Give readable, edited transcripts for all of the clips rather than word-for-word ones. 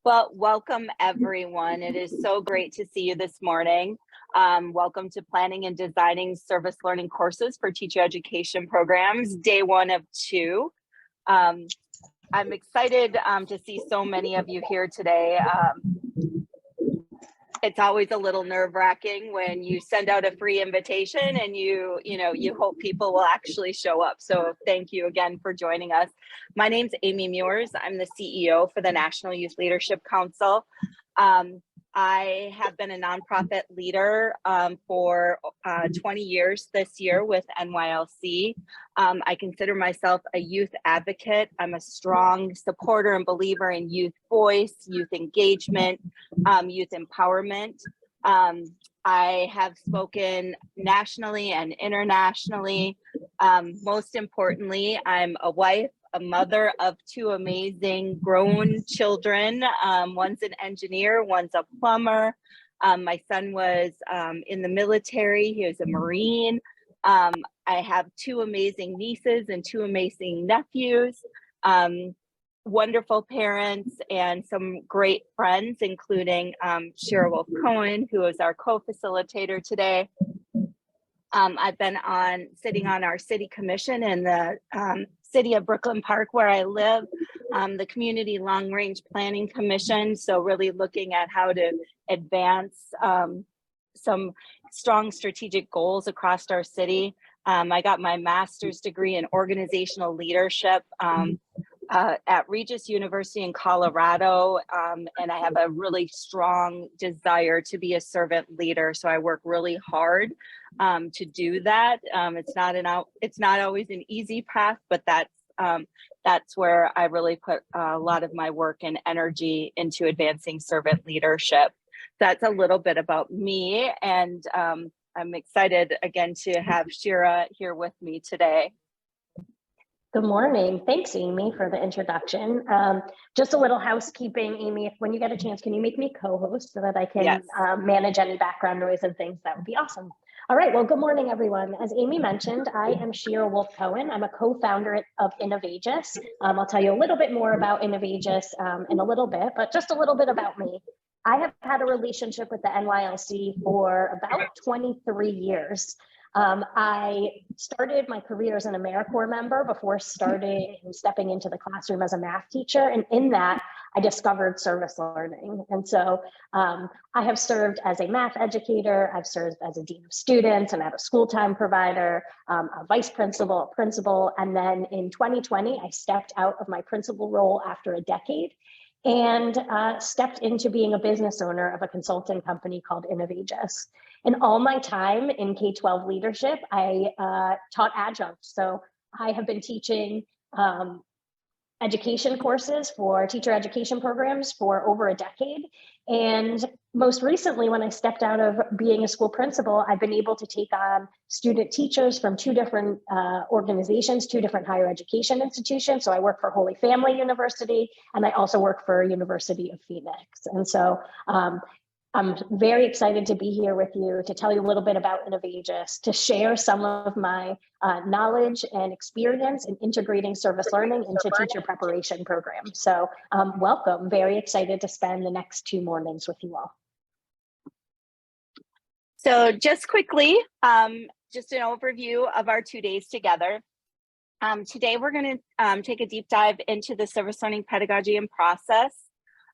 Well, welcome everyone. It is so great to see you this morning. Welcome to Planning and Designing Service Learning Courses for Teacher Education Programs, day 1 of 2. I'm excited to see so many of you here today. It's always a little nerve-wracking when you send out a free invitation and you hope people will actually show up. So thank you again for joining us. My name's Amy Muirs. I'm the CEO for the National Youth Leadership Council. I have been a nonprofit leader for 20 years this year with NYLC. I consider myself a youth advocate. I'm a strong supporter and believer in youth voice, youth engagement, youth empowerment. I have spoken nationally and internationally. Most importantly, I'm a wife, a mother of 2 amazing grown children. One's an engineer, one's a plumber. My son was in the military, he was a Marine. I have 2 amazing nieces and 2 amazing nephews, wonderful parents, and some great friends, including Shira Wolf-Cohen, who is our co-facilitator today. I've been sitting on our city commission in the city of Brooklyn Park, where I live, the Community Long Range Planning Commission. So really looking at how to advance some strong strategic goals across our city. I got my master's degree in organizational leadership at Regis University in Colorado, and I have a really strong desire to be a servant leader. So I work really hard to do that. It's not always an easy path, but that's where I really put a lot of my work and energy into advancing servant leadership. That's a little bit about me, and I'm excited again to have Shira here with me today. Good morning. Thanks, Amy, for the introduction. Just a little housekeeping, Amy, when you get a chance, can you make me co-host so that I can manage any background noise and things? That would be awesome. All right, well, good morning, everyone. As Amy mentioned, I am Shira Wolf-Cohen. I'm a co-founder of Innovagus. I'll tell you a little bit more about Innovagus in a little bit, but just a little bit about me. I have had a relationship with the NYLC for about 23 years. I started my career as an AmeriCorps member before stepping into the classroom as a math teacher. And in that, I discovered service learning. And so I have served as a math educator, I've served as a dean of students, and I'm a school time provider, a vice principal, a principal. And then in 2020, I stepped out of my principal role after a decade and stepped into being a business owner of a consulting company called Innovagus. In all my time in K-12 leadership, I taught adjunct. So I have been teaching education courses for teacher education programs for over a decade. And most recently, when I stepped out of being a school principal, I've been able to take on student teachers from 2 different organizations, 2 different higher education institutions. So I work for Holy Family University, and I also work for University of Phoenix. And so I'm very excited to be here with you to tell you a little bit about Innovagus, to share some of my knowledge and experience in integrating service learning into teacher preparation programs. So welcome, very excited to spend the next 2 mornings with you all. So just quickly, just an overview of our 2 days together. Today, we're going to take a deep dive into the service learning pedagogy and process.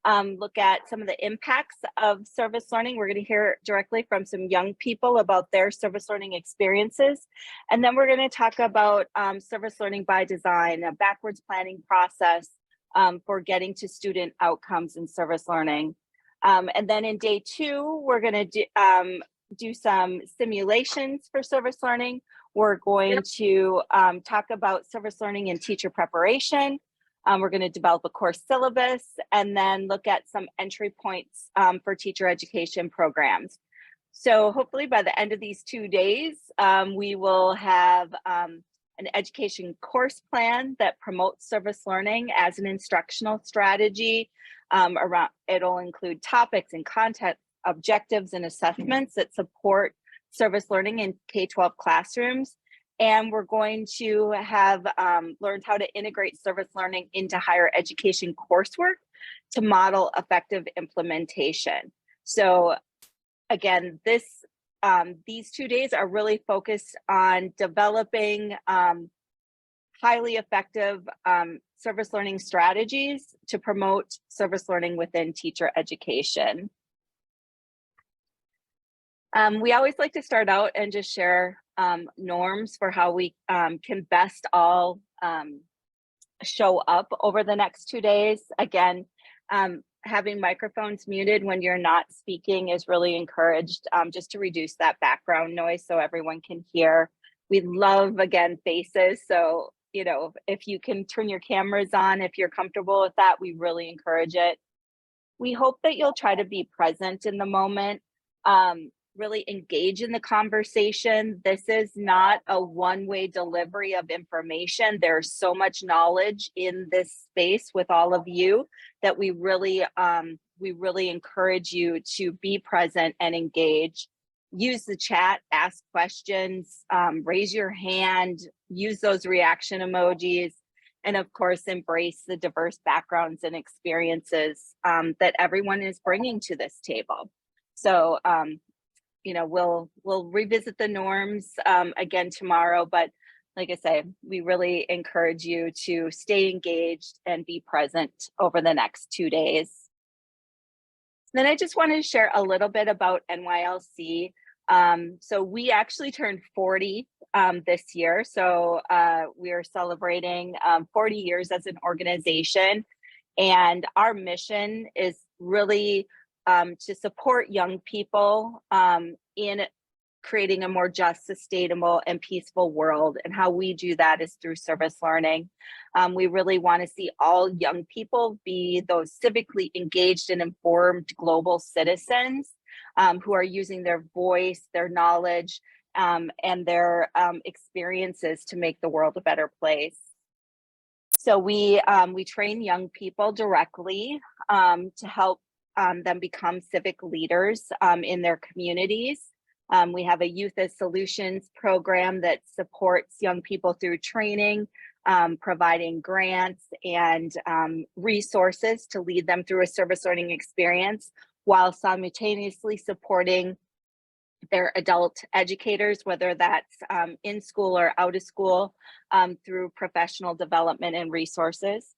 Look at some of the impacts of service learning. We're going to hear directly from some young people about their service learning experiences. And then we're going to talk about service learning by design, a backwards planning process for getting to student outcomes in service learning. And then in day 2, we're going to do some simulations for service learning. We're going to talk about service learning and teacher preparation. We're going to develop a course syllabus and then look at some entry points for teacher education programs. So hopefully by the end of these 2 days, we will have an education course plan that promotes service learning as an instructional strategy. It'll include topics and content, objectives and assessments that support service learning in K-12 classrooms. And we're going to have learned how to integrate service learning into higher education coursework to model effective implementation. So again, these 2 days are really focused on developing highly effective service learning strategies to promote service learning within teacher education. We always like to start out and just share norms for how we can best all show up over the next 2 days. Again, having microphones muted when you're not speaking is really encouraged, just to reduce that background noise so everyone can hear. We love, again, faces. So, you know, if you can turn your cameras on, if you're comfortable with that, we really encourage it. We hope that you'll try to be present in the moment, really engage in the conversation. This is not a one-way delivery of information. There's so much knowledge in this space with all of you that we really encourage you to be present and engage. Use the chat, ask questions, raise your hand, use those reaction emojis, and of course, embrace the diverse backgrounds and experiences that everyone is bringing to this table. So, you know, we'll revisit the norms again tomorrow, but like I say, we really encourage you to stay engaged and be present over the next 2 days. Then I just wanted to share a little bit about NYLC. So we actually turned 40 this year. So we are celebrating 40 years as an organization. And our mission is really to support young people in creating a more just, sustainable, and peaceful world. And how we do that is through service learning. We really want to see all young people be those civically engaged and informed global citizens who are using their voice, their knowledge, and their experiences to make the world a better place. So we train young people directly to help them become civic leaders in their communities. We have a Youth as Solutions program that supports young people through training, providing grants and resources to lead them through a service learning experience, while simultaneously supporting their adult educators, whether that's in school or out of school, through professional development and resources.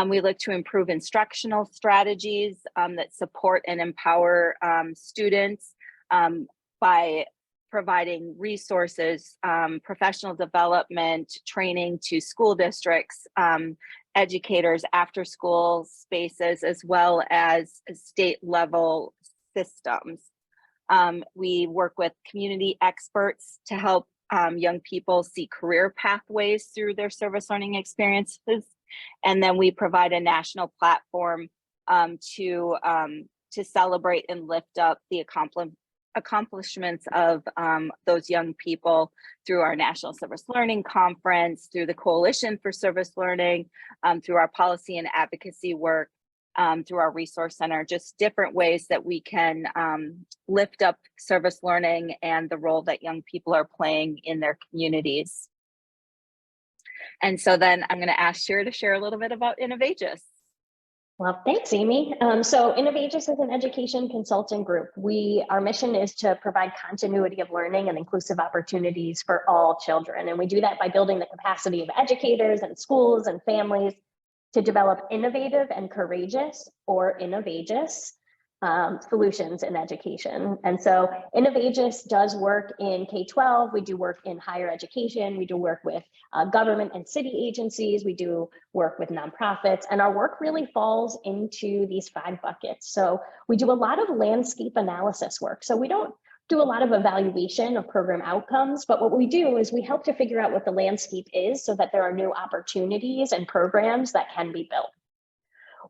We look to improve instructional strategies that support and empower students by providing resources, professional development, training to school districts, educators, after school spaces, as well as state level systems. We work with community experts to help young people see career pathways through their service learning experiences. And then we provide a national platform to celebrate and lift up the accomplishments of those young people through our National Service Learning Conference, through the Coalition for Service Learning, through our policy and advocacy work, through our resource center, just different ways that we can lift up service learning and the role that young people are playing in their communities. And so then I'm going to ask Shira to share a little bit about Innovagus. Well, thanks, Amy. So Innovagus is an education consulting group. Our mission is to provide continuity of learning and inclusive opportunities for all children. And we do that by building the capacity of educators and schools and families to develop innovative and courageous, or Innovagus, solutions in education. And so Innovagus does work in K-12. We do work in higher education. We do work with government and city agencies. We do work with nonprofits, and our work really falls into these 5 buckets. So we do a lot of landscape analysis work. So we don't do a lot of evaluation of program outcomes, but what we do is we help to figure out what the landscape is so that there are new opportunities and programs that can be built.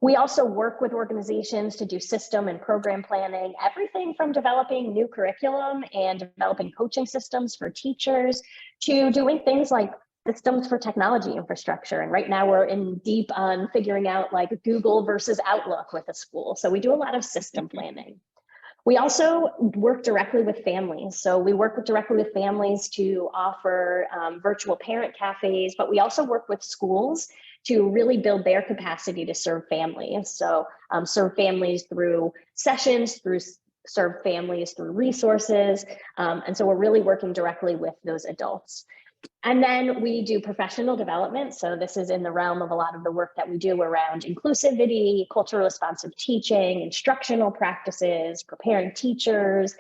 We also work with organizations to do system and program planning, everything from developing new curriculum and developing coaching systems for teachers to doing things like systems for technology infrastructure. And right now we're in deep on figuring out like Google versus Outlook with a school. So we do a lot of system planning. We also work directly with families. So we work directly with families to offer virtual parent cafes, but we also work with schools to really build their capacity to serve families. So serve families through sessions, serve families through resources. And so we're really working directly with those adults. And then we do professional development. So this is in the realm of a lot of the work that we do around inclusivity, culturally responsive teaching, instructional practices, preparing teachers,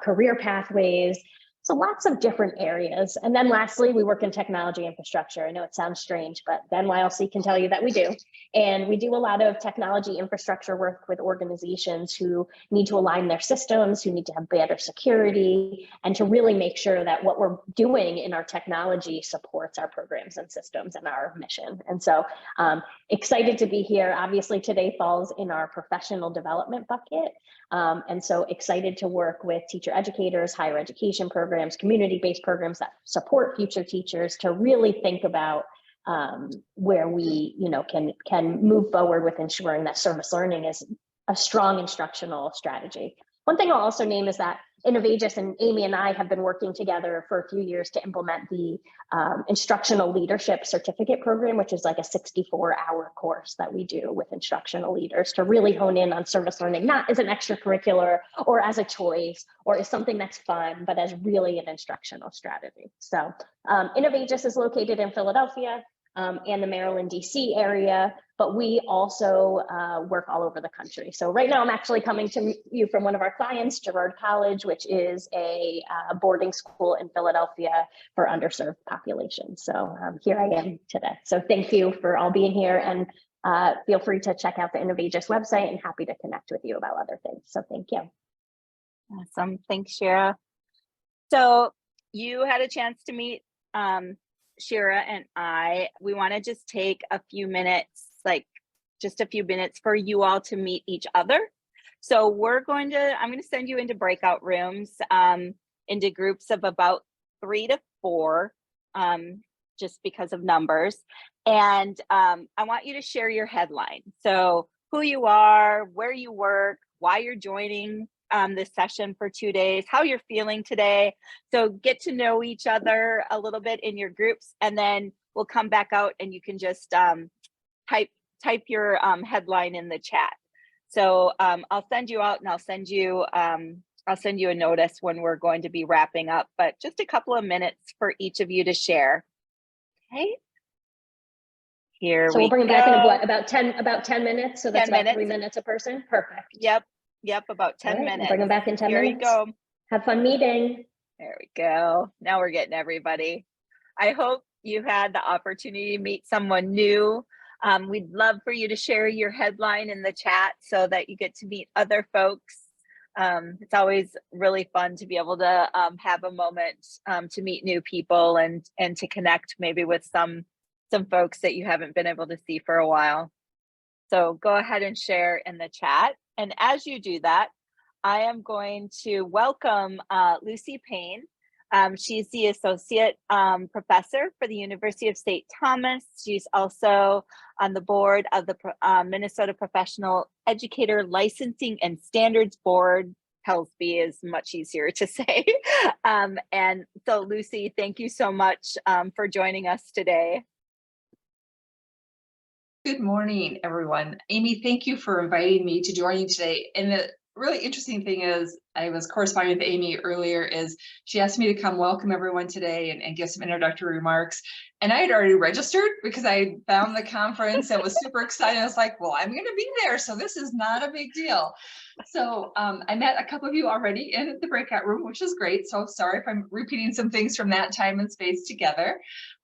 career pathways. So lots of different areas. And then lastly, we work in technology infrastructure. I know it sounds strange, but Ben YLC can tell you that we do. And we do a lot of technology infrastructure work with organizations who need to align their systems, who need to have better security, and to really make sure that what we're doing in our technology supports our programs and systems and our mission. And so excited to be here. Obviously today falls in our professional development bucket. And so excited to work with teacher educators, higher education programs, community-based programs that support future teachers to really think about where we can move forward with ensuring that service learning is a strong instructional strategy. One thing I'll also name is that Innovagus and Amy and I have been working together for a few years to implement the instructional leadership certificate program, which is like a 64-hour course that we do with instructional leaders to really hone in on service learning, not as an extracurricular or as a choice or as something that's fun, but as really an instructional strategy. So Innovagus is located in Philadelphia and the Maryland, DC area, but we also work all over the country. So right now I'm actually coming to you from one of our clients, Girard College, which is a boarding school in Philadelphia for underserved populations. So here I am today. So thank you for all being here, and feel free to check out the Innovagus website, and happy to connect with you about other things. So thank you. Awesome, thanks, Shira. So you had a chance to meet Shira and we want to just take a few minutes, just a few minutes for you all to meet each other. So I'm going to send you into breakout rooms, into groups of about 3 to 4, just because of numbers. And I want you to share your headline. So who you are, where you work, why you're joining this session for 2 days, how you're feeling today. So get to know each other a little bit in your groups, and then we'll come back out and you can just type your headline in the chat. So I'll send you out, and I'll send you a notice when we're going to be wrapping up, but just a couple of minutes for each of you to share. Okay. Here so we'll bring it back in about 10 minutes. So that's about 3 minutes a person. Perfect. Yep, about 10 minutes. Bring them back in 10 minutes. Here you go. Have fun meeting. There we go. Now we're getting everybody. I hope you had the opportunity to meet someone new. We'd love for you to share your headline in the chat so that you get to meet other folks. It's always really fun to be able to have a moment to meet new people and to connect maybe with some folks that you haven't been able to see for a while. So go ahead and share in the chat. And as you do that, I am going to welcome Lucy Payne. She's the Associate Professor for the University of St. Thomas. She's also on the board of the Minnesota Professional Educator Licensing and Standards Board. PELSB is much easier to say. And so Lucy, thank you so much for joining us today. Good morning, everyone. Amy, thank you for inviting me to join you today. And the really interesting thing is, I was corresponding with Amy earlier, is she asked me to come welcome everyone today and give some introductory remarks. And I had already registered because I found the conference and was super excited. I was like, well, I'm going to be there, so this is not a big deal. So I met a couple of you already in the breakout room, which is great. So sorry if I'm repeating some things from that time and space together.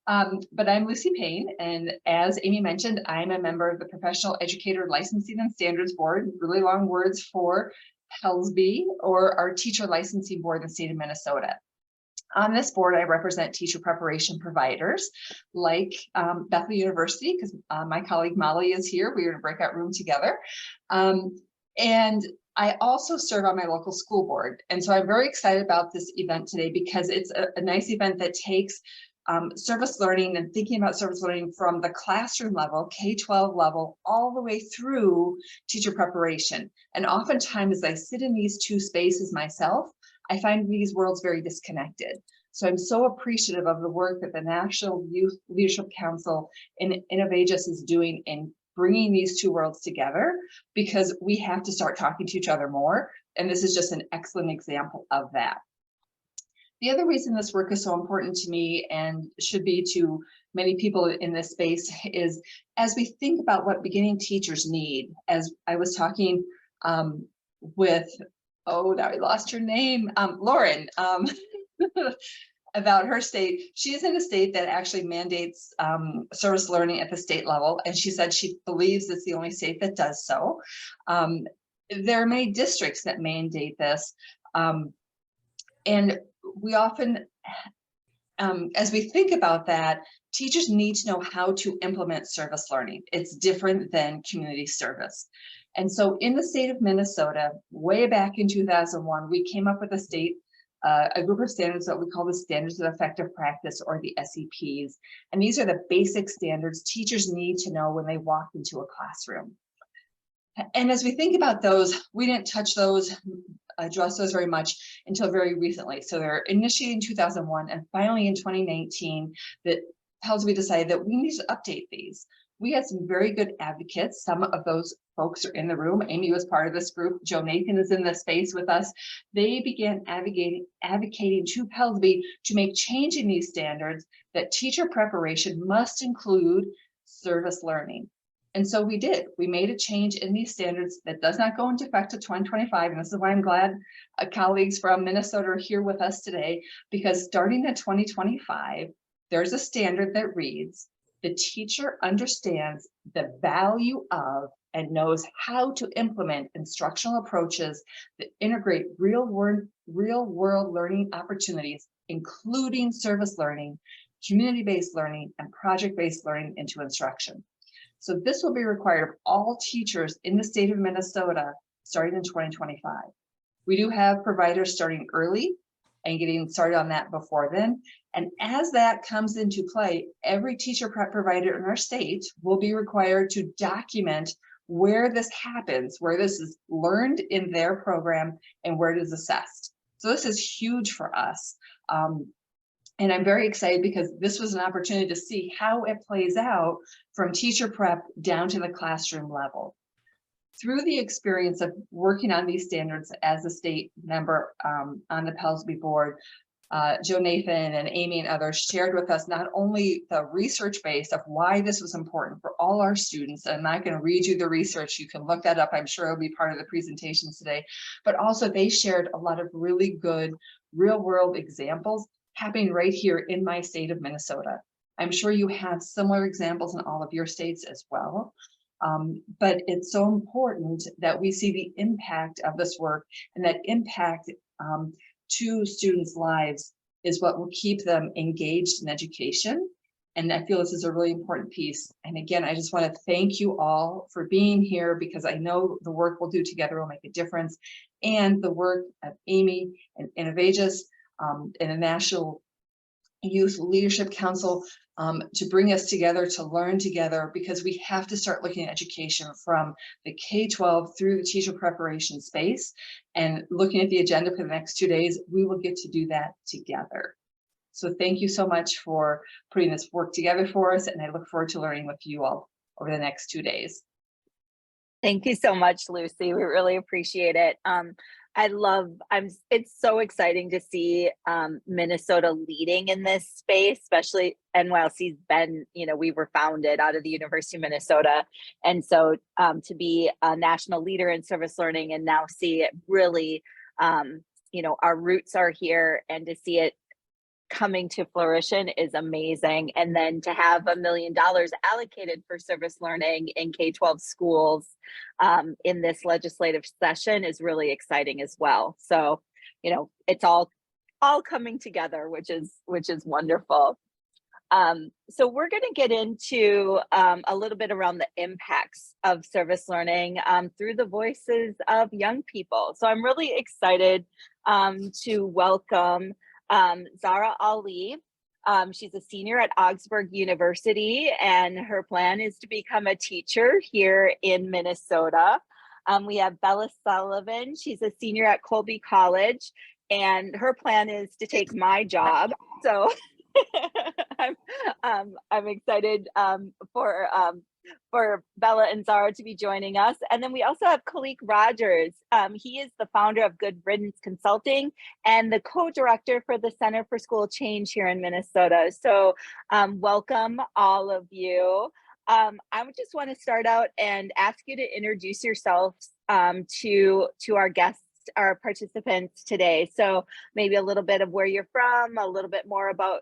But I'm Lucy Payne, and as Amy mentioned, I'm a member of the Professional Educator Licensing and Standards Board, really long words for PELSB, or our Teacher Licensing Board in the state of Minnesota. On this board, I represent teacher preparation providers like Bethel University, because my colleague Molly is here. We are in a breakout room together. And I also serve on my local school board. And so I'm very excited about this event today because it's a nice event that takes service learning and thinking about service learning from the classroom level, K-12 level, all the way through teacher preparation. And oftentimes, as I sit in these two spaces myself, I find these worlds very disconnected. So I'm so appreciative of the work that the National Youth Leadership Council and Innovatus is doing in bringing these two worlds together, because we have to start talking to each other more. And this is just an excellent example of that. The other reason this work is so important to me and should be to many people in this space is as we think about what beginning teachers need, as I was talking with, oh, now I lost her name, Lauren, about her state. She is in a state that actually mandates service learning at the state level. And she said she believes it's the only state that does so. There are many districts that mandate this. And we often, as we think about that, teachers need to know how to implement service learning. It's different than community service. And so in the state of Minnesota, way back in 2001, we came up with a group of standards that we call the Standards of Effective Practice, or the SEPs. And these are the basic standards teachers need to know when they walk into a classroom. And as we think about those, we didn't touch those, address those very much until very recently. So they're initiated in 2001, and finally in 2019, that Pellsby decided that we need to update these. We had some very good advocates. Some of those folks are in the room. Amy was part of this group. Joe Nathan is in the space with us. They began advocating to Pellsby to make change in these standards, that teacher preparation must include service learning. And so we did. We made a change in these standards that does not go into effect until 2025. And this is why I'm glad colleagues from Minnesota are here with us today, because starting in 2025, there's a standard that reads, the teacher understands the value of and knows how to implement instructional approaches that integrate real world learning opportunities, including service learning, community-based learning, and project-based learning into instruction. So this will be required of all teachers in the state of Minnesota starting in 2025. We do have providers starting early and getting started on that before then. And as that comes into play, every teacher prep provider in our state will be required to document where this happens, where this is learned in their program, and where it is assessed. So this is huge for us. And I'm very excited because this was an opportunity to see how it plays out from teacher prep down to the classroom level. Through the experience of working on these standards as a state member on the Pellsby board, Joe Nathan and Amy and others shared with us not only the research base of why this was important for all our students, and I'm not going to read you the research, you can look that up, I'm sure it'll be part of the presentations today, but also they shared a lot of really good real world examples happening right here in my state of Minnesota. I'm sure you have similar examples in all of your states as well. But it's so important that we see the impact of this work, and that impact to students' lives is what will keep them engaged in education. And I feel this is a really important piece. And again, I just want to thank you all for being here, because I know the work we'll do together will make a difference. And the work of Amy and Innovatus and the National Youth Leadership Council to bring us together, to learn together, because we have to start looking at education from the K-12 through the teacher preparation space. And looking at the agenda for the next 2 days, we will get to do that together. So thank you so much for putting this work together for us, and I look forward to learning with you all over the next 2 days. Thank you so much, Lucy. We really appreciate it. It's so exciting to see Minnesota leading in this space, especially NYLC's been, we were founded out of the University of Minnesota. And so to be a national leader in service learning and now see it really, our roots are here, and to see it coming to fruition is amazing. And then to have $1 million allocated for service learning in K-12 schools in this legislative session is really exciting as well. So, it's all coming together, which is wonderful. So we're going to get into a little bit around the impacts of service learning through the voices of young people. So I'm really excited to welcome Zara Ali. She's a senior at Augsburg University, and her plan is to become a teacher here in Minnesota. We have Bella Sullivan. She's a senior at Colby College, and her plan is to take my job. So I'm excited for Bella and Zara to be joining us. And then we also have Kalik Rogers. He is the founder of Good Riddance Consulting and the co-director for the Center for School Change here in Minnesota. So welcome all of you. I would just want to start out and ask you to introduce yourselves to our guests, our participants today. So maybe a little bit of where you're from, a little bit more about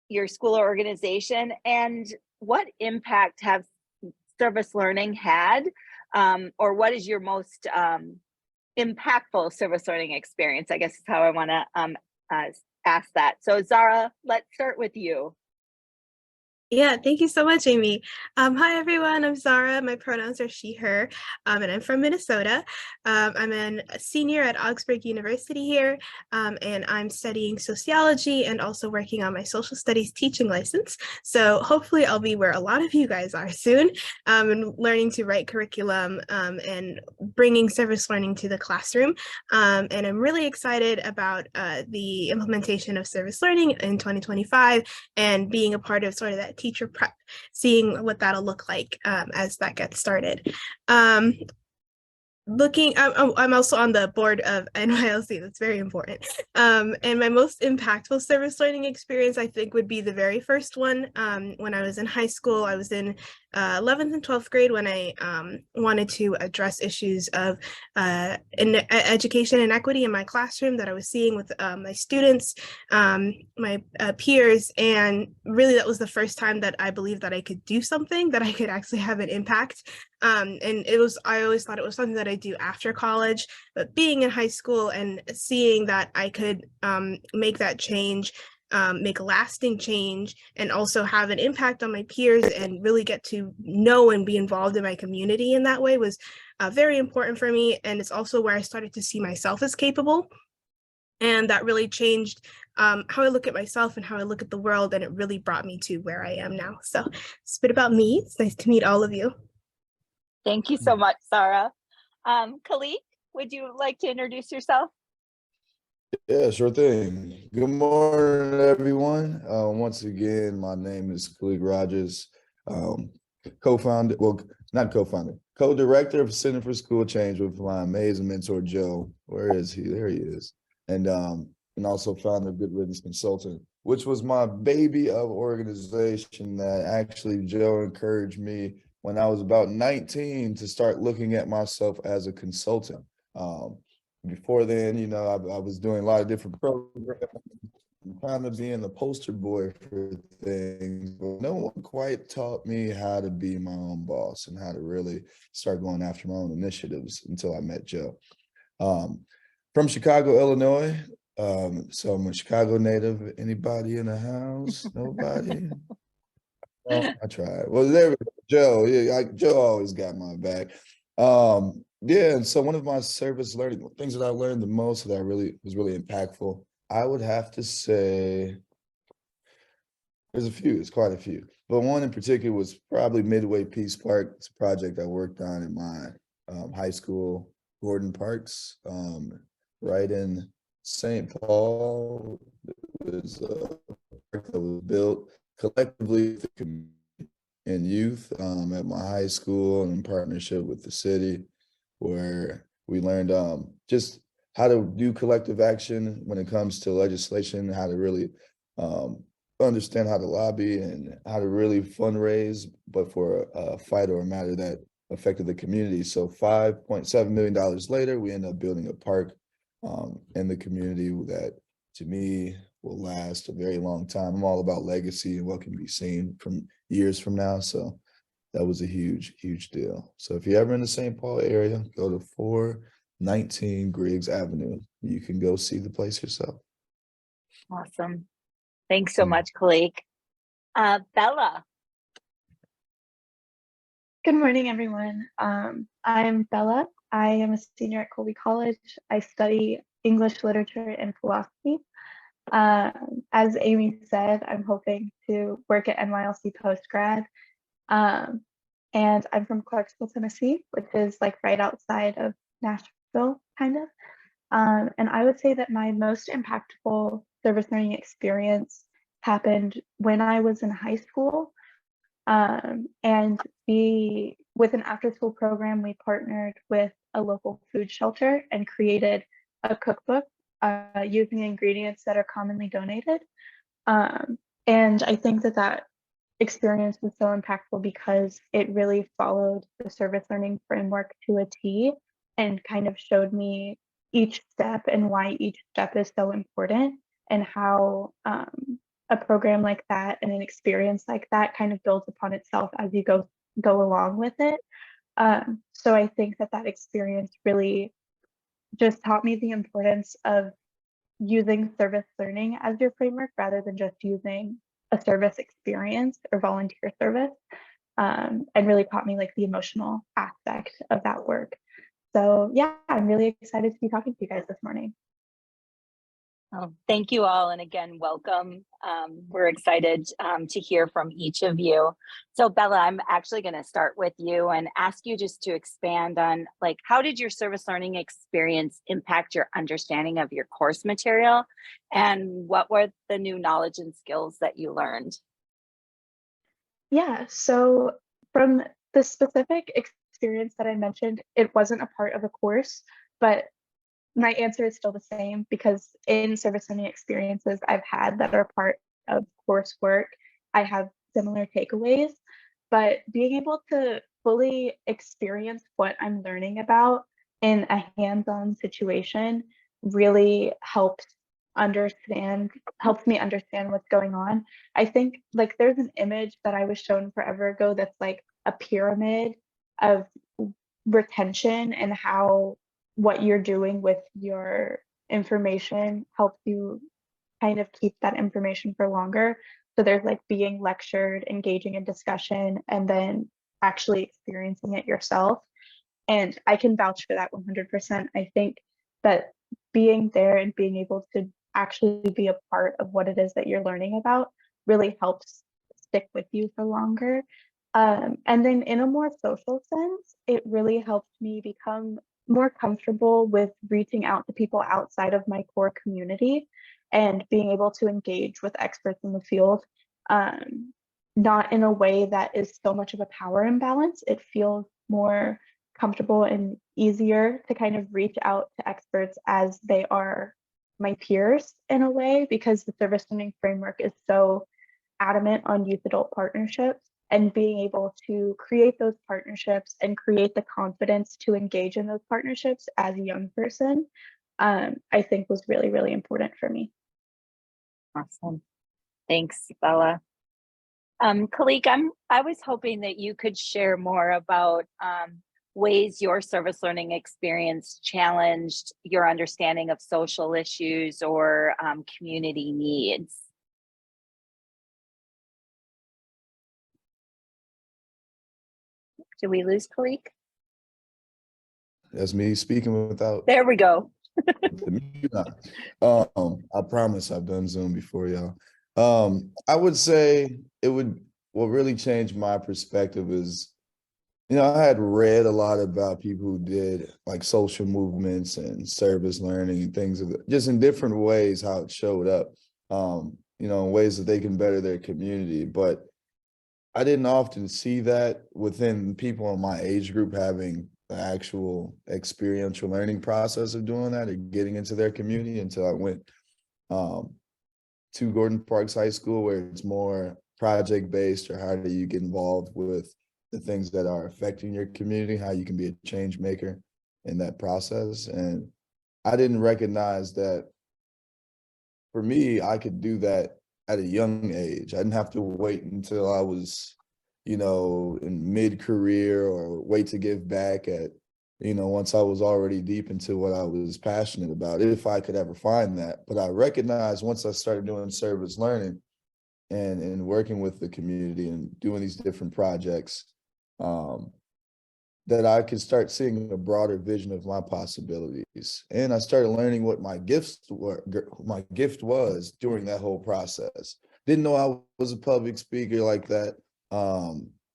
your school or organization, and what impact have service learning had, or what is your most impactful service learning experience, I guess is how I want to ask that. So Zara, let's start with you. Yeah, thank you so much, Amy. Hi, everyone. I'm Zara. My pronouns are she, her, and I'm from Minnesota. I'm a senior at Augsburg University here, and I'm studying sociology and also working on my social studies teaching license. So hopefully I'll be where a lot of you guys are soon, and learning to write curriculum and bringing service learning to the classroom. And I'm really excited about the implementation of service learning in 2025 and being a part of sort of that teacher prep, seeing what that'll look like as that gets started. I'm also on the board of NYLC. That's very important. And my most impactful service learning experience, I think, would be the very first one. When I was in high school, I was in 11th and 12th grade when I wanted to address issues of education inequity in my classroom that I was seeing with my students, my peers, and really that was the first time that I believed that I could do something, that I could actually have an impact. And I always thought it was something that I do after college, but being in high school and seeing that I could make that change, make lasting change, and also have an impact on my peers and really get to know and be involved in my community in that way was very important for me. And it's also where I started to see myself as capable. And that really changed how I look at myself and how I look at the world. And it really brought me to where I am now. So it's a bit about me. It's nice to meet all of you. Thank you so much, Sarah. Kalik, would you like to introduce yourself? Yeah, sure thing. Good morning, everyone. Once again, my name is Kalik Rogers, co-founder, well, not co-founder, co-director of Center for School Change with my amazing mentor, Joe. Where is he? There he is. And also founder of Good Riddance Consulting, which was my baby of organization that actually Joe encouraged me when I was about 19 to start looking at myself as a consultant. Before then, you know, I was doing a lot of different programs, kind of being the poster boy for things, but no one quite taught me how to be my own boss and how to really start going after my own initiatives until I met Joe. From Chicago, Illinois. So I'm a Chicago native. Anybody in the house? Nobody? I tried. Well, there we go. Joe. Yeah, Joe always got my back. Yeah, and so one of my service learning things that I learned the most that was really impactful, I would have to say there's quite a few. But one in particular was probably Midway Peace Park. It's a project I worked on in my high school, Gordon Parks, right in St. Paul. It was a park that was built collectively in youth at my high school and in partnership with the city, where we learned just how to do collective action when it comes to legislation, how to really understand how to lobby and how to really fundraise, but for a fight or a matter that affected the community. So $5.7 million later, we ended up building a park in the community that, to me, will last a very long time. I'm all about legacy and what can be seen from years from now. So that was a huge, huge deal. So if you're ever in the St. Paul area, go to 419 Griggs Avenue. You can go see the place yourself. Awesome. Thanks so much, Kalik. Bella. Good morning, everyone. I'm Bella. I am a senior at Colby College. I study English literature and philosophy. As Amy said, I'm hoping to work at NYLC post-grad. And I'm from Clarksville, Tennessee, which is like right outside of Nashville, kind of. And I would say that my most impactful service learning experience happened when I was in high school. And with an after school program, we partnered with a local food shelter and created a cookbook using ingredients that are commonly donated. And I think that that experience was so impactful because it really followed the service learning framework to a T and kind of showed me each step and why each step is so important, and how a program like that and an experience like that kind of builds upon itself as you go along with it. So I think that that experience really just taught me the importance of using service learning as your framework rather than just using a service experience or volunteer service, and really taught me like the emotional aspect of that work. So yeah, I'm really excited to be talking to you guys this morning. Oh, thank you all. And again, welcome. We're excited to hear from each of you. So Bella, I'm actually going to start with you and ask you just to expand on, like, how did your service learning experience impact your understanding of your course material? And what were the new knowledge and skills that you learned? Yeah, so from the specific experience that I mentioned, it wasn't a part of a course, but my answer is still the same, because in service learning experiences I've had that are part of coursework, I have similar takeaways. But being able to fully experience what I'm learning about in a hands-on situation really helps me understand what's going on. I think like there's an image that I was shown forever ago that's like a pyramid of retention, and how what you're doing with your information helps you kind of keep that information for longer. So there's like being lectured, engaging in discussion, and then actually experiencing it yourself. And I can vouch for that 100%. I think that being there and being able to actually be a part of what it is that you're learning about really helps stick with you for longer. And then in a more social sense, it really helped me become more comfortable with reaching out to people outside of my core community and being able to engage with experts in the field, not in a way that is so much of a power imbalance. It feels more comfortable and easier to kind of reach out to experts as they are my peers in a way, because the service learning framework is so adamant on youth adult partnerships, and being able to create those partnerships and create the confidence to engage in those partnerships as a young person, I think was really, really important for me. Awesome. Thanks, Bella. Kalik, I was hoping that you could share more about ways your service learning experience challenged your understanding of social issues or community needs. Did we lose Kalik? That's me speaking without There we go. the mute on. I promise I've done Zoom before, y'all. I would say what really changed my perspective is, I had read a lot about people who did like social movements and service learning and things just in different ways, how it showed up, in ways that they can better their community. But I didn't often see that within people in my age group having the actual experiential learning process of doing that and getting into their community, until I went to Gordon Parks High School, where it's more project-based, or how do you get involved with the things that are affecting your community, how you can be a change maker in that process. And I didn't recognize that for me, I could do that at a young age. I didn't have to wait until I was, in mid-career, or wait to give back at, once I was already deep into what I was passionate about, if I could ever find that. But I recognized once I started doing service learning and working with the community and doing these different projects, that I could start seeing a broader vision of my possibilities. And I started learning what my gift was during that whole process. Didn't know I was a public speaker like that.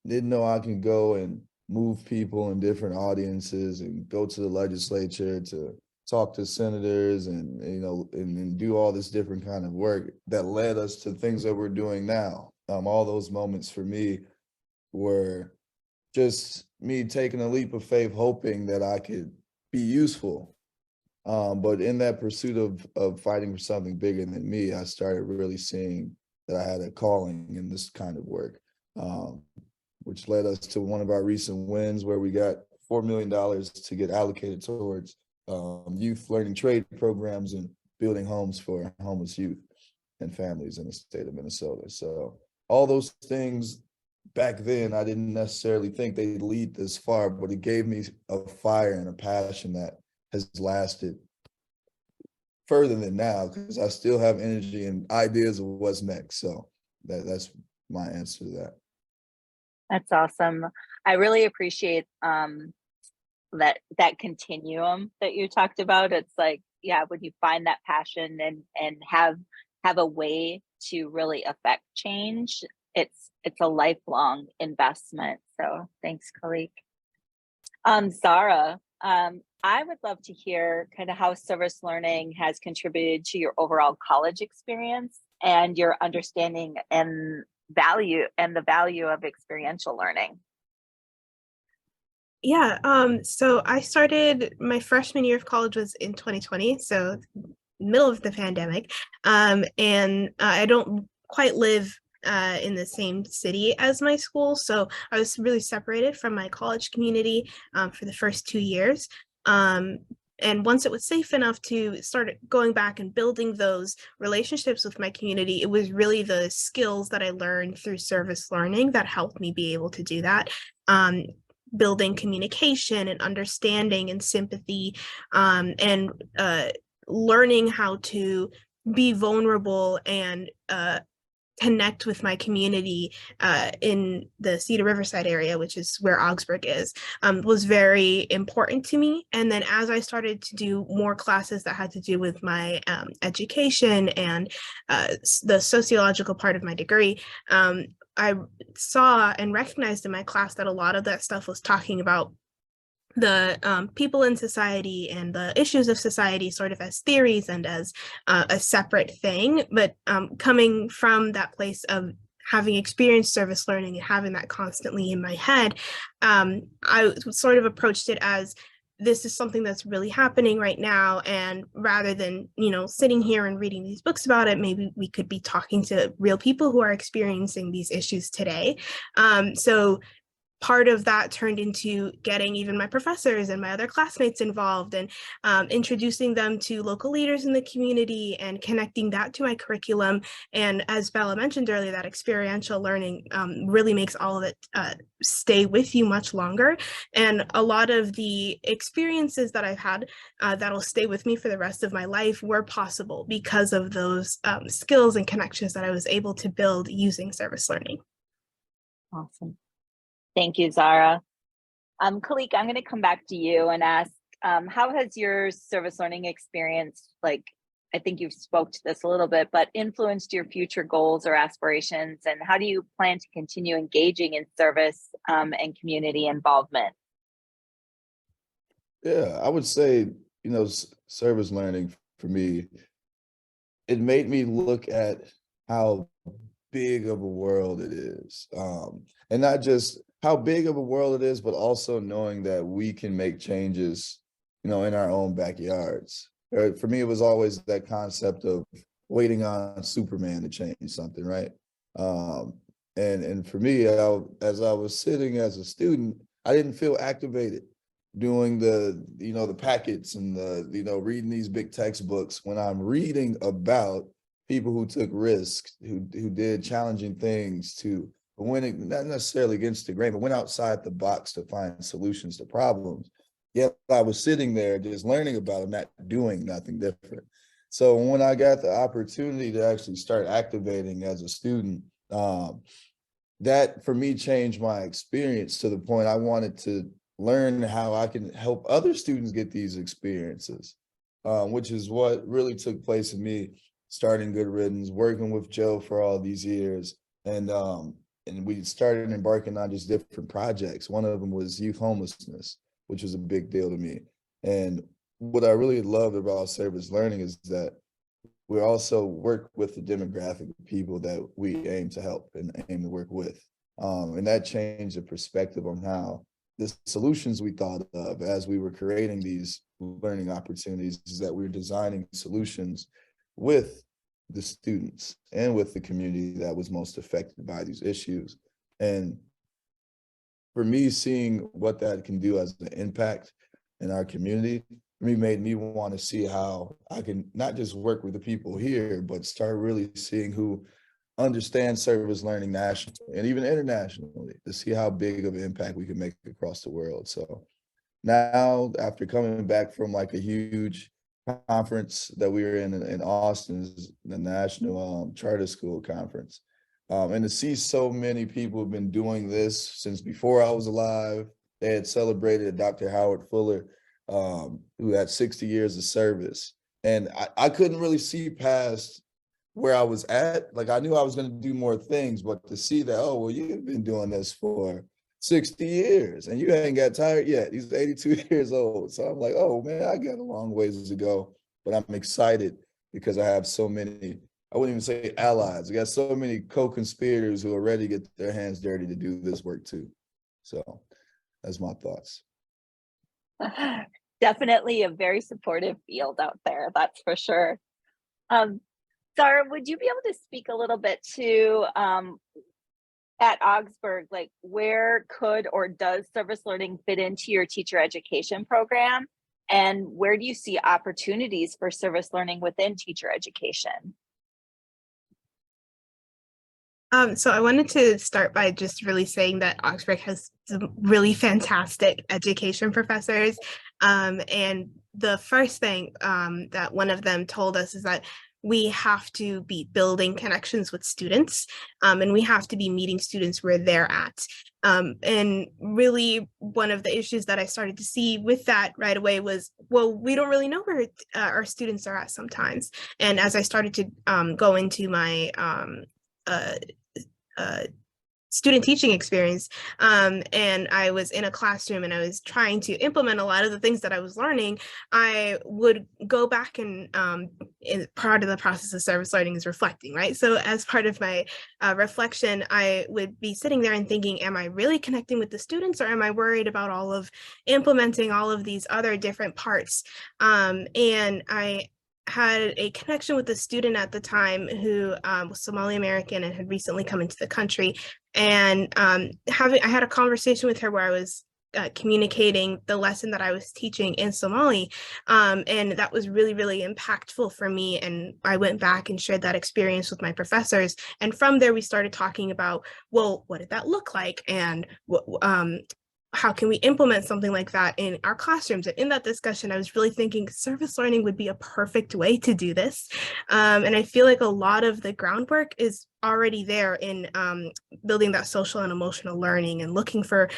Didn't know I can go and move people in different audiences and go to the legislature to talk to senators and, and do all this different kind of work that led us to things that we're doing now. All those moments for me were just me taking a leap of faith, hoping that I could be useful. But in that pursuit of fighting for something bigger than me, I started really seeing that I had a calling in this kind of work, which led us to one of our recent wins where we got $4 million to get allocated towards youth learning trade programs and building homes for homeless youth and families in the state of Minnesota. So all those things back then, I didn't necessarily think they'd lead this far, but it gave me a fire and a passion that has lasted further than now, because I still have energy and ideas of what's next. So that's my answer to that. That's awesome. I really appreciate that continuum that you talked about. It's like, yeah, when you find that passion and have a way to really affect change, it's a lifelong investment. So thanks, Khalik. Zara, I would love to hear kind of how service learning has contributed to your overall college experience and your understanding and the value of experiential learning. Yeah, so I started my freshman year of college was in 2020, so middle of the pandemic, and I don't quite live in the same city as my school, so I was really separated from my college community for the first 2 years. And once it was safe enough to start going back and building those relationships with my community, it was really the skills that I learned through service learning that helped me be able to do that. Building communication and understanding and sympathy, and learning how to be vulnerable and connect with my community in the Cedar Riverside area, which is where Augsburg is, was very important to me. And then as I started to do more classes that had to do with my education and the sociological part of my degree, I saw and recognized in my class that a lot of that stuff was talking about the people in society and the issues of society sort of as theories and as a separate thing, but coming from that place of having experienced service learning and having that constantly in my head, I sort of approached it as this is something that's really happening right now, and rather than sitting here and reading these books about it, maybe we could be talking to real people who are experiencing these issues today. So part of that turned into getting even my professors and my other classmates involved and introducing them to local leaders in the community and connecting that to my curriculum. And as Bella mentioned earlier, that experiential learning really makes all of it stay with you much longer. And a lot of the experiences that I've had that'll stay with me for the rest of my life were possible because of those skills and connections that I was able to build using service learning. Awesome. Thank you, Zara. Khalik, I'm going to come back to you and ask, how has your service learning experience, I think you've spoke to this a little bit, but influenced your future goals or aspirations? And how do you plan to continue engaging in service and community involvement? Yeah, I would say, service learning for me, it made me look at how big of a world it is. And not just how big of a world it is, but also knowing that we can make changes, in our own backyards. For me, it was always that concept of waiting on Superman to change something, right? And for me, as I was sitting as a student, I didn't feel activated doing the packets and reading these big textbooks when I'm reading about people who took risks, who did challenging things went not necessarily against the grain, but went outside the box to find solutions to problems. Yet I was sitting there just learning about them, not doing nothing different. So when I got the opportunity to actually start activating as a student, that for me changed my experience to the point I wanted to learn how I can help other students get these experiences, which is what really took place in me starting Good Riddance, working with Joe for all these years. And we started embarking on just different projects. One of them was youth homelessness, which was a big deal to me. And what I really love about service learning is that we also work with the demographic of people that we aim to help and aim to work with. And that changed the perspective on how the solutions we thought of as we were creating these learning opportunities is that we were designing solutions with the students and with the community that was most affected by these issues. And for me, seeing what that can do as an impact in our community, made me want to see how I can not just work with the people here, but start really seeing who understands service learning nationally and even internationally to see how big of an impact we can make across the world. So now, after coming back from like a huge conference that we were in Austin, the National Charter School Conference, and to see so many people have been doing this since before I was alive. They had celebrated Dr. Howard Fuller, who had 60 years of service. And I couldn't really see past where I was at. Like I knew I was going to do more things, but to see that, oh, well, you've been doing this for 60 years and you ain't got tired yet. He's 82 years old. So I'm like, oh man, I got a long ways to go, but I'm excited because I have so many, I wouldn't even say allies. I got so many co-conspirators who are ready to get their hands dirty to do this work too. So that's my thoughts. Definitely a very supportive field out there, that's for sure. Zara, would you be able to speak a little bit to at Augsburg, like where could or does service learning fit into your teacher education program? And where do you see opportunities for service learning within teacher education? So I wanted to start by just really saying that Augsburg has some really fantastic education professors. And the first thing that one of them told us is that we have to be building connections with students, and we have to be meeting students where they're at. And really one of the issues that I started to see with that right away was, well, we don't really know where our students are at sometimes. And as I started to go into my student teaching experience, and I was in a classroom and I was trying to implement a lot of the things that I was learning, I would go back and in part of the process of service learning is reflecting, right? So as part of my reflection, I would be sitting there and thinking, am I really connecting with the students, or am I worried about all of implementing all of these other different parts? And I had a connection with a student at the time who was Somali American and had recently come into the country. And I had a conversation with her where I was communicating the lesson that I was teaching in Somali. And that was really, really impactful for me. And I went back and shared that experience with my professors. And from there, we started talking about, well, what did that look like? And how can we implement something like that in our classrooms? And in that discussion, I was really thinking service learning would be a perfect way to do this. And I feel like a lot of the groundwork is already there in building that social and emotional learning and looking for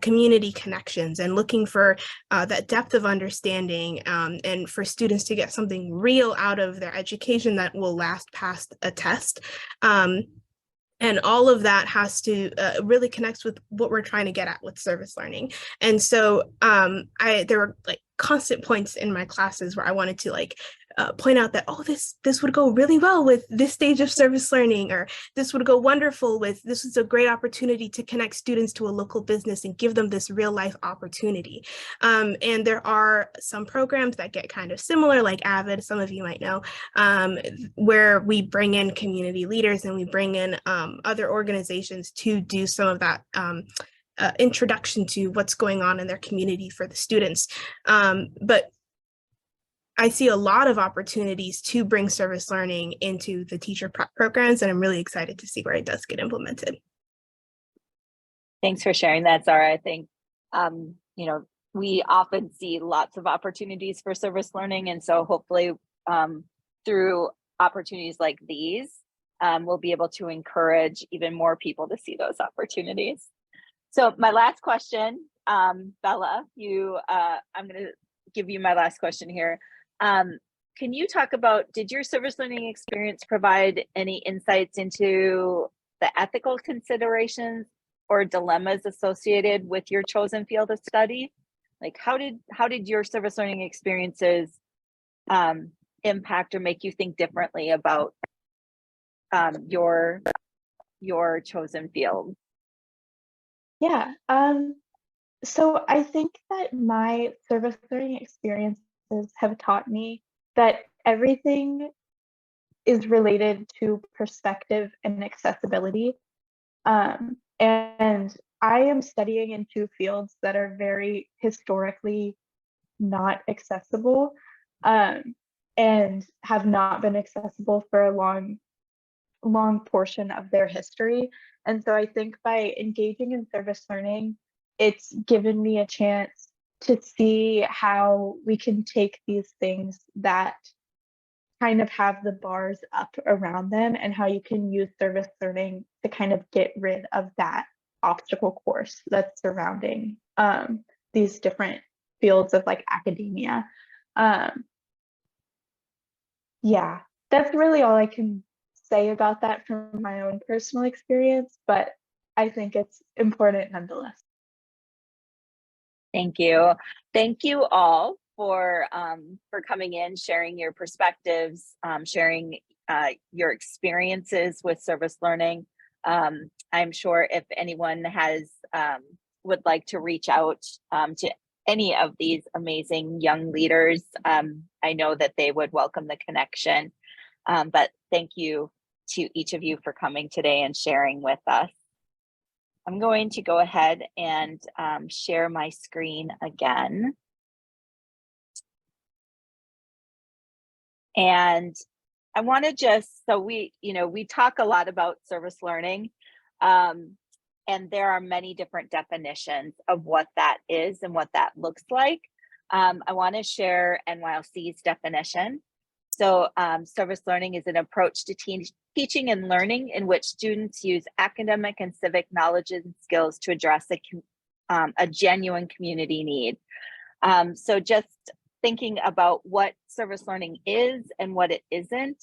community connections and looking for that depth of understanding, and for students to get something real out of their education that will last past a test. And all of that has to really connect with what we're trying to get at with service learning. And so there were like constant points in my classes where I wanted to like point out that, oh, this would go really well with this stage of service learning, or this would go wonderful with, this is a great opportunity to connect students to a local business and give them this real life opportunity. And there are some programs that get kind of similar, like AVID, some of you might know, where we bring in community leaders and we bring in other organizations to do some of that introduction to what's going on in their community for the students. But I see a lot of opportunities to bring service learning into the teacher prep programs, and I'm really excited to see where it does get implemented. Thanks for sharing that, Zara. I think, we often see lots of opportunities for service learning. And so hopefully through opportunities like these, we'll be able to encourage even more people to see those opportunities. So my last question, Bella, I'm going to give you my last question here. Can you talk about, did your service learning experience provide any insights into the ethical considerations or dilemmas associated with your chosen field of study? Like, how did your service learning experiences impact or make you think differently about your chosen field? Yeah. So I think that my service learning experiences have taught me that everything is related to perspective and accessibility. And I am studying in two fields that are very historically not accessible, and have not been accessible for a long portion of their history. And so I think by engaging in service learning, it's given me a chance to see how we can take these things that kind of have the bars up around them and how you can use service learning to kind of get rid of that obstacle course that's surrounding these different fields of like academia. Yeah, that's really all I can say about that from my own personal experience, but I think it's important nonetheless. Thank you. Thank you all for coming in, sharing your perspectives, sharing your experiences with service learning. I'm sure if anyone has would like to reach out to any of these amazing young leaders, I know that they would welcome the connection. But thank you to each of you for coming today and sharing with us. I'm going to go ahead and share my screen again. And I want to just, so we talk a lot about service learning, and there are many different definitions of what that is and what that looks like. I want to share NYLC's definition. So service learning is an approach to teaching and learning in which students use academic and civic knowledge and skills to address a genuine community need. So just thinking about what service learning is and what it isn't.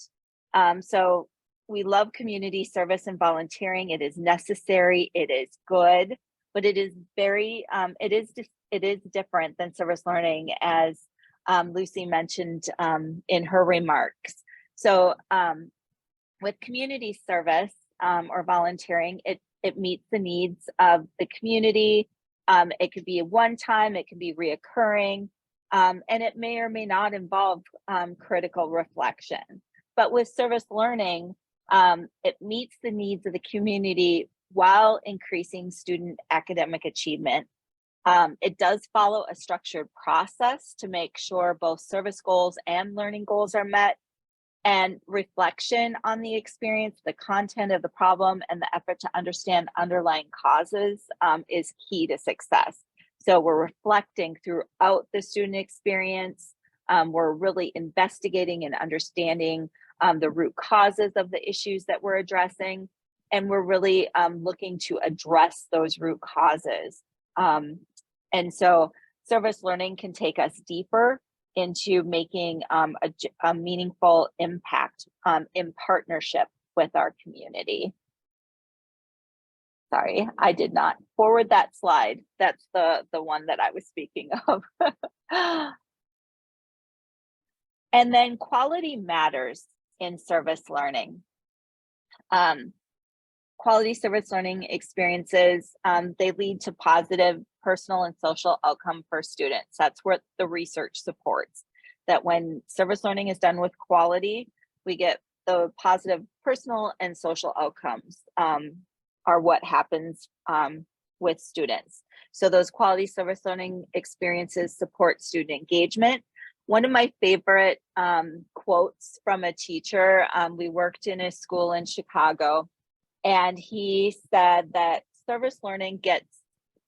So we love community service and volunteering. It is necessary, it is good, but it is very, it is different than service learning, as Lucy mentioned in her remarks. So with community service or volunteering, it meets the needs of the community. It could be a one-time, it can be reoccurring, and it may or may not involve critical reflection. But with service learning, it meets the needs of the community while increasing student academic achievement. It does follow a structured process to make sure both service goals and learning goals are met, and reflection on the experience, the content of the problem, and the effort to understand underlying causes is key to success. So we're reflecting throughout the student experience. We're really investigating and understanding the root causes of the issues that we're addressing, and we're really looking to address those root causes. And so service learning can take us deeper into making a meaningful impact in partnership with our community. Sorry, I did not forward that slide. That's the one that I was speaking of. And then quality matters in service learning. Quality service learning experiences, they lead to positive personal and social outcome for students. That's what the research supports, that when service learning is done with quality, we get the positive personal and social outcomes are what happens with students. So those quality service learning experiences support student engagement. One of my favorite quotes from a teacher, we worked in a school in Chicago, and he said that service learning gets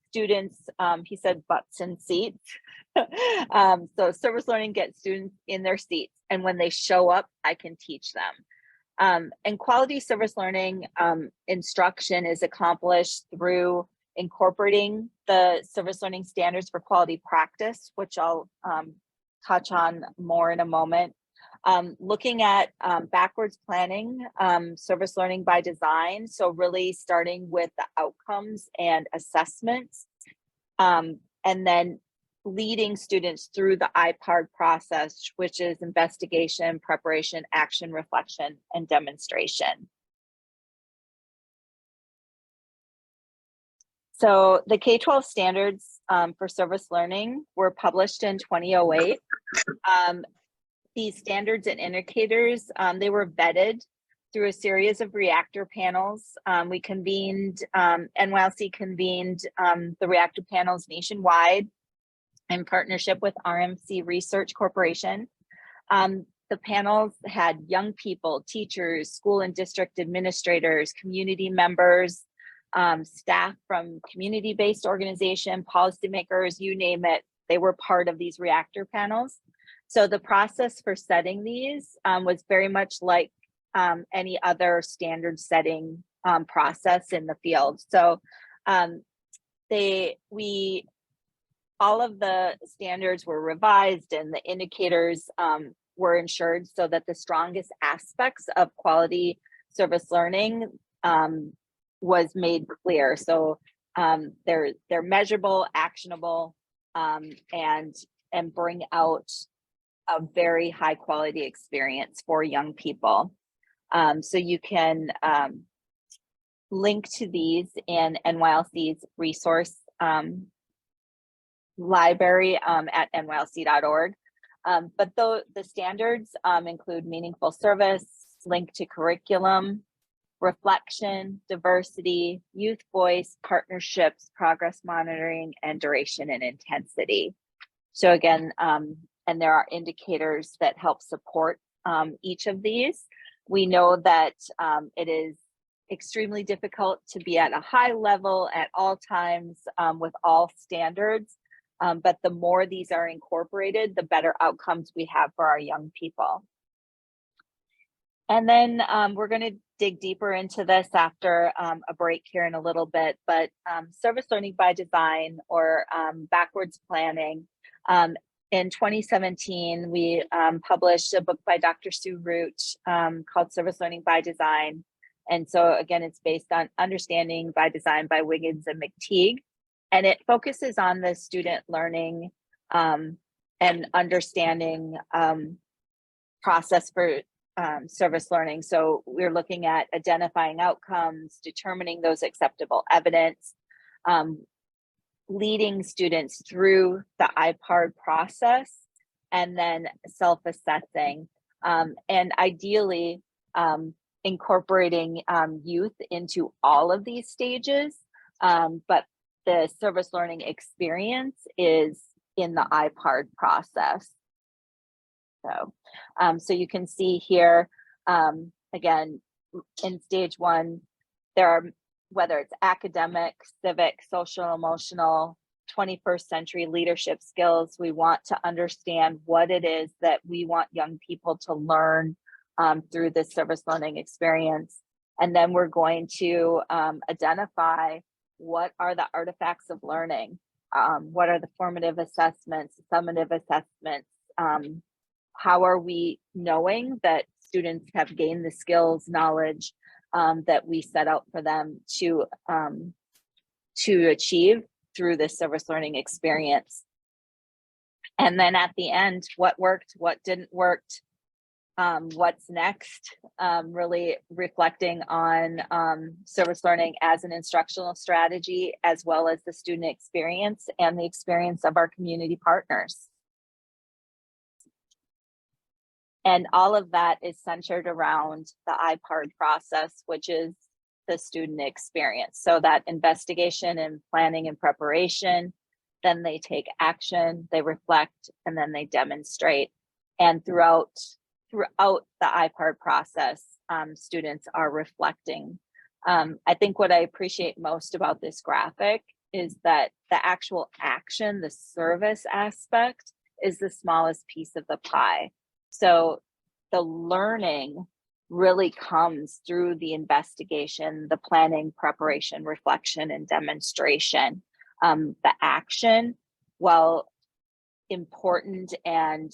students, he said, butts in seats. So service learning gets students in their seats, and when they show up, I can teach them. And quality service learning instruction is accomplished through incorporating the service learning standards for quality practice, which I'll touch on more in a moment. Looking at backwards planning, service learning by design. So really starting with the outcomes and assessments, and then leading students through the IPARD process, which is investigation, preparation, action, reflection, and demonstration. So the K-12 standards for service learning were published in 2008. These standards and indicators, they were vetted through a series of reactor panels. NYLC convened the reactor panels nationwide in partnership with RMC Research Corporation. The panels had young people, teachers, school and district administrators, community members, staff from community-based organization, policymakers, you name it, they were part of these reactor panels. So the process for setting these was very much like any other standard setting process in the field. So all of the standards were revised and the indicators were ensured so that the strongest aspects of quality service learning was made clear. So they're measurable, actionable, and bring out a very high quality experience for young people. So you can link to these in NYLC's resource library at nylc.org. But the standards include meaningful service, link to curriculum, reflection, diversity, youth voice, partnerships, progress monitoring, and duration and intensity. So again, and there are indicators that help support each of these. We know that it is extremely difficult to be at a high level at all times with all standards, but the more these are incorporated, the better outcomes we have for our young people. And then we're going to dig deeper into this after a break here in a little bit, but service learning by design or backwards planning. In 2017, we published a book by Dr. Sue Root called Service Learning by Design. And so again, it's based on Understanding by Design by Wiggins and McTeague. And it focuses on the student learning and understanding process for service learning. So we're looking at identifying outcomes, determining those acceptable evidence, leading students through the IPARD process, and then self-assessing, and ideally incorporating youth into all of these stages. But the service learning experience is in the IPARD process. So you can see here, again, in stage one, there are, whether it's academic, civic, social, emotional, 21st century leadership skills, we want to understand what it is that we want young people to learn through this service learning experience. And then we're going to identify what are the artifacts of learning, what are the formative assessments, summative assessments, how are we knowing that students have gained the skills, knowledge that we set out for them to achieve through this service learning experience. And then at the end, what worked, what didn't work, what's next, really reflecting on service learning as an instructional strategy, as well as the student experience and the experience of our community partners. And all of that is centered around the IPARD process, which is the student experience. So that investigation and planning and preparation, then they take action, they reflect, and then they demonstrate. And throughout the IPARD process, students are reflecting. I think what I appreciate most about this graphic is that the actual action, the service aspect, is the smallest piece of the pie. So the learning really comes through the investigation, the planning, preparation, reflection, and demonstration. The action, while important and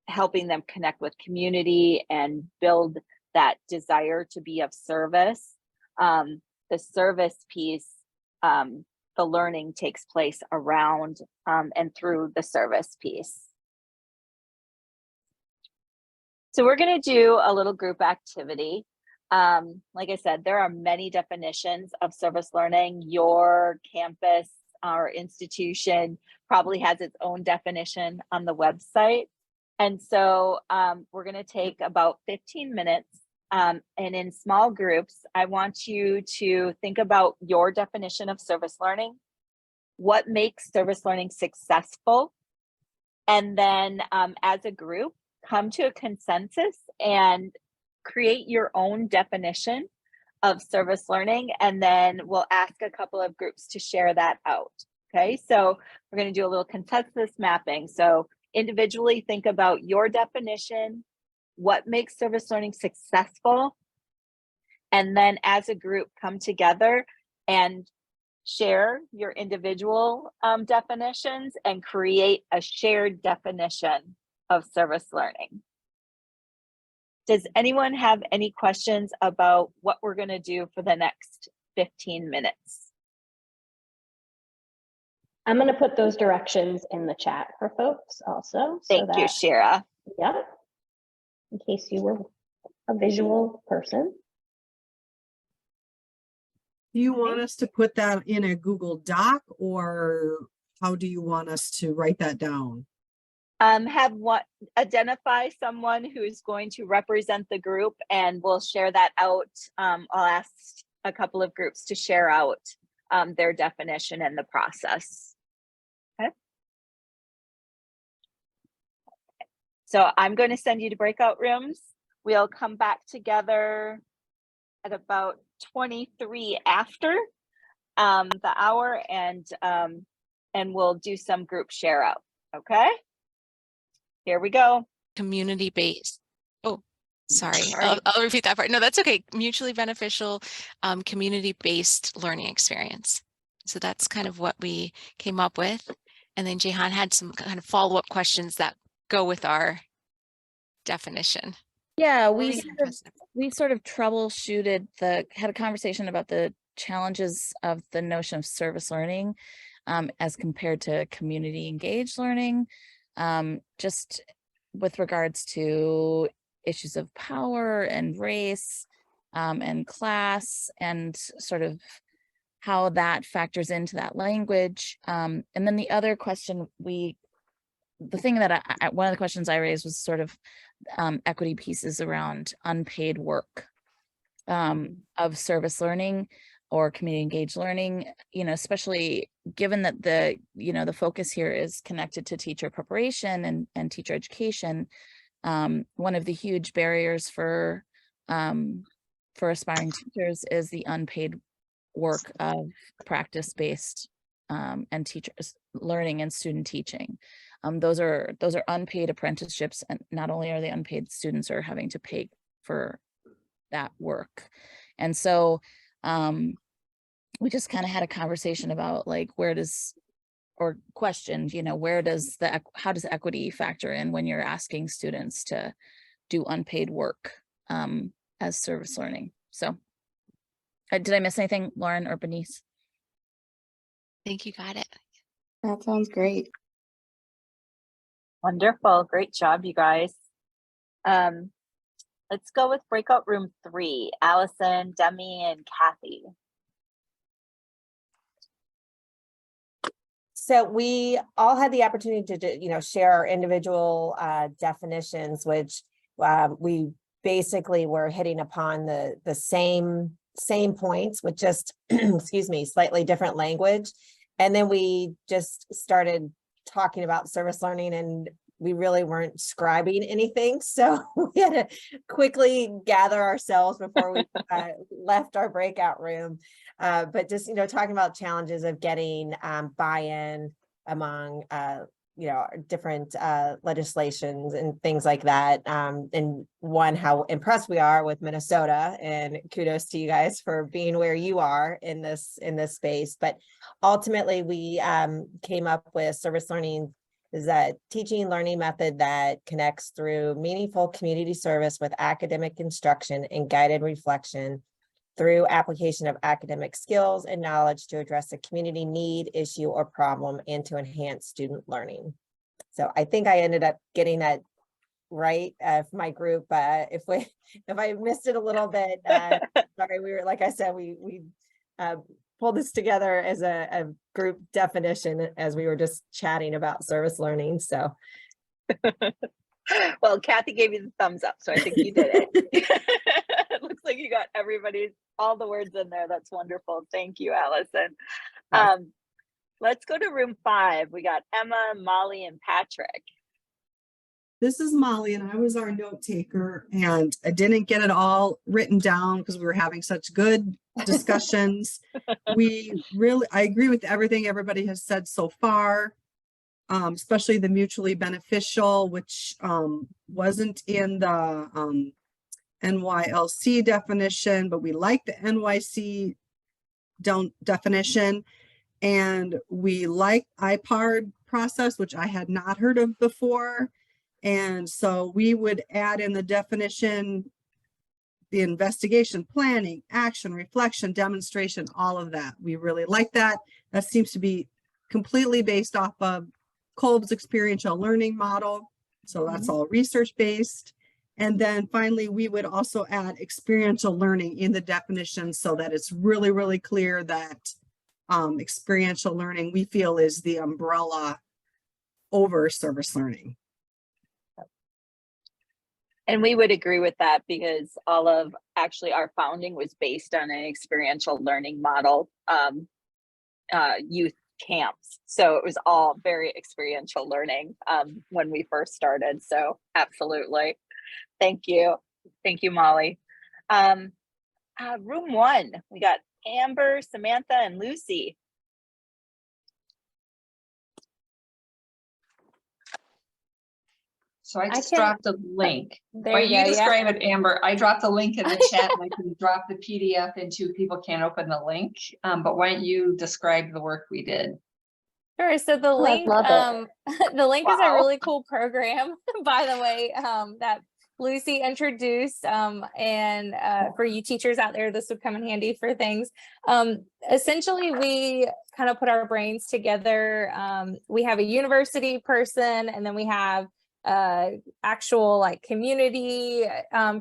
helping them connect with community and build that desire to be of service, the service piece the learning takes place around and through the service piece. So we're going to do a little group activity. Like I said, there are many definitions of service learning. Your campus or institution probably has its own definition on the website. And so we're going to take about 15 minutes. And in small groups, I want you to think about your definition of service learning, what makes service learning successful, and then as a group, come to a consensus and create your own definition of service learning, and then we'll ask a couple of groups to share that out. Okay, so we're going to do a little consensus mapping. So individually think about your definition, what makes service learning successful, and then as a group come together and share your individual definitions and create a shared definition of service learning. Does anyone have any questions about what we're going to do for the next 15 minutes? I'm going to put those directions in the chat for folks also. Thank you, Shira. Yeah, in case you were a visual person. Do you want us to put that in a Google Doc, or how do you want us to write that down? Identify someone who's going to represent the group, and we'll share that out. I'll ask a couple of groups to share out their definition and the process. Okay. So I'm going to send you to breakout rooms. We'll come back together at about 23 after the hour, and we'll do some group share out. Okay. Here we go. Community-based. Oh, sorry. I'll repeat that part. No, that's okay. Mutually beneficial, community-based learning experience. So that's kind of what we came up with. And then Jehan had some kind of follow-up questions that go with our definition. Yeah, we sort of troubleshooted had a conversation about the challenges of the notion of service learning as compared to community engaged learning. Just with regards to issues of power and race and class, and sort of how that factors into that language. And then the other question one of the questions I raised was sort of equity pieces around unpaid work of service learning or community engaged learning, especially given that the focus here is connected to teacher preparation and teacher education. One of the huge barriers for aspiring teachers is the unpaid work of practice-based and teachers learning and student teaching. Those are unpaid apprenticeships, and not only are they unpaid, students are having to pay for that work. And so we just kind of had a conversation about questioned, how does equity factor in when you're asking students to do unpaid work as service learning? So did I miss anything, Lauren or Benice? I think you got it. That sounds great. Wonderful. Great job, you guys. Let's go with breakout room 3, Allison, Demi, and Kathy. So we all had the opportunity to, share our individual definitions, which we basically were hitting upon the same points with just, excuse me, slightly different language. And then we just started talking about service learning, and we really weren't scribing anything. So we had to quickly gather ourselves before we left our breakout room. But just, talking about challenges of getting buy-in among, different legislations and things like that. And one, how impressed we are with Minnesota, and kudos to you guys for being where you are in this space. But ultimately, we came up with service learning is that teaching learning method that connects through meaningful community service with academic instruction and guided reflection through application of academic skills and knowledge to address a community need, issue, or problem, and to enhance student learning. So I think I ended up getting that right for my group. If I missed it a little bit, sorry. We were, like I said, we pulled this together as a group definition as we were just chatting about service learning. So, well, Kathy gave you the thumbs up, so I think you did it. It looks like you got all the words in there. That's wonderful. Thank you, Allison. Let's go to room 5. We got Emma, Molly, and Patrick. This is Molly, and I was our note taker, and I didn't get it all written down because we were having such good discussions. I agree with everything everybody has said so far, especially the mutually beneficial, which wasn't in the NYLC definition, but we like the NYC definition, and we like IPARD process, which I had not heard of before. And so we would add in the definition, the investigation, planning, action, reflection, demonstration, all of that. We really like that. That seems to be completely based off of Kolb's experiential learning model. So that's all research-based. And then finally, we would also add experiential learning in the definition so that it's really, really clear that experiential learning, we feel, is the umbrella over service learning. And we would agree with that because all of actually our founding was based on an experiential learning model, youth camps. So it was all very experiential learning when we first started. So absolutely. Thank you. Thank you, Molly. Room 1, we got Amber, Samantha, and Lucy. So I just dropped a link. Why don't you describe it, Amber? I dropped a link in the chat and I can drop the PDF into, people can't open the link. But why don't you describe the work we did? Sure. So the link, the link is a really cool program, by the way, that Lucy introduced, and for you teachers out there, this would come in handy for things. Essentially, we kind of put our brains together. We have a university person, and then we have actual like community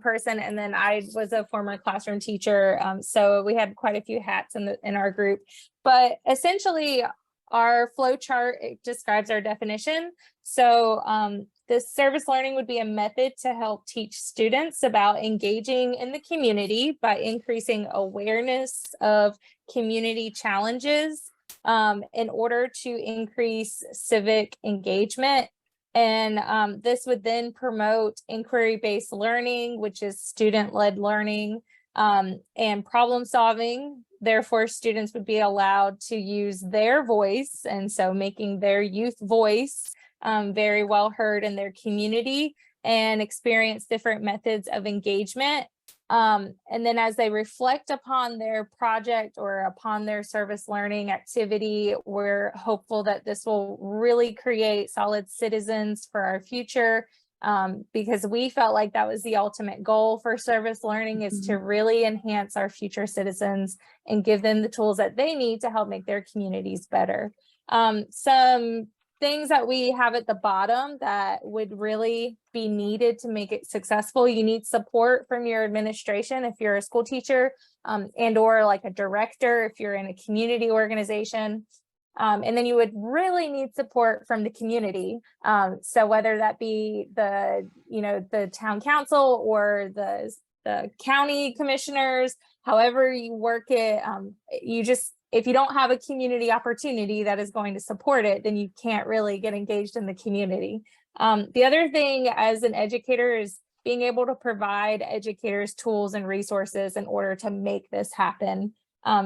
person, and then I was a former classroom teacher, so we had quite a few hats in our group. But essentially, our flow chart, it describes our definition. So this service learning would be a method to help teach students about engaging in the community by increasing awareness of community challenges in order to increase civic engagement. And this would then promote inquiry-based learning, which is student-led learning, and problem solving. Therefore, students would be allowed to use their voice, and so making their youth voice very well heard in their community, and experience different methods of engagement. And then as they reflect upon their project or upon their service learning activity, we're hopeful that this will really create solid citizens for our future, because we felt like that was the ultimate goal for service learning, is to really enhance our future citizens and give them the tools that they need to help make their communities better. Some things that we have at the bottom that would really be needed to make it successful: you need support from your administration if you're a school teacher, and or like a director if you're in a community organization. And then you would really need support from the community. So whether that be the town council or the county commissioners, however you work it, if you don't have a community opportunity that is going to support it, then you can't really get engaged in the community. The other thing as an educator is being able to provide educators tools and resources in order to make this happen.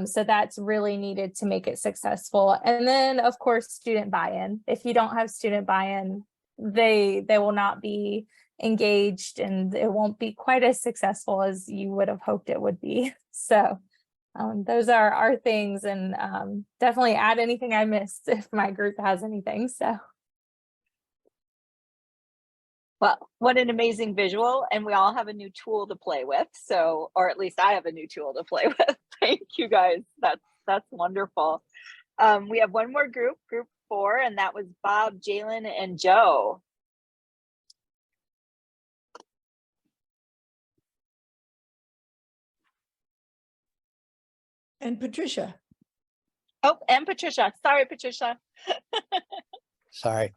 So that's really needed to make it successful. And then of course, student buy-in. If you don't have student buy-in, they will not be engaged, and it won't be quite as successful as you would have hoped it would be. So those are our things, and definitely add anything I missed if my group has anything. So Well, what an amazing visual, and we all have a new tool to play with. So, or at least I have a new tool to play with. Thank you guys. That's wonderful. We have one more group 4, and that was Bob, Jalen, and Joe. And Patricia. Oh, and Patricia. Sorry, Patricia. Sorry.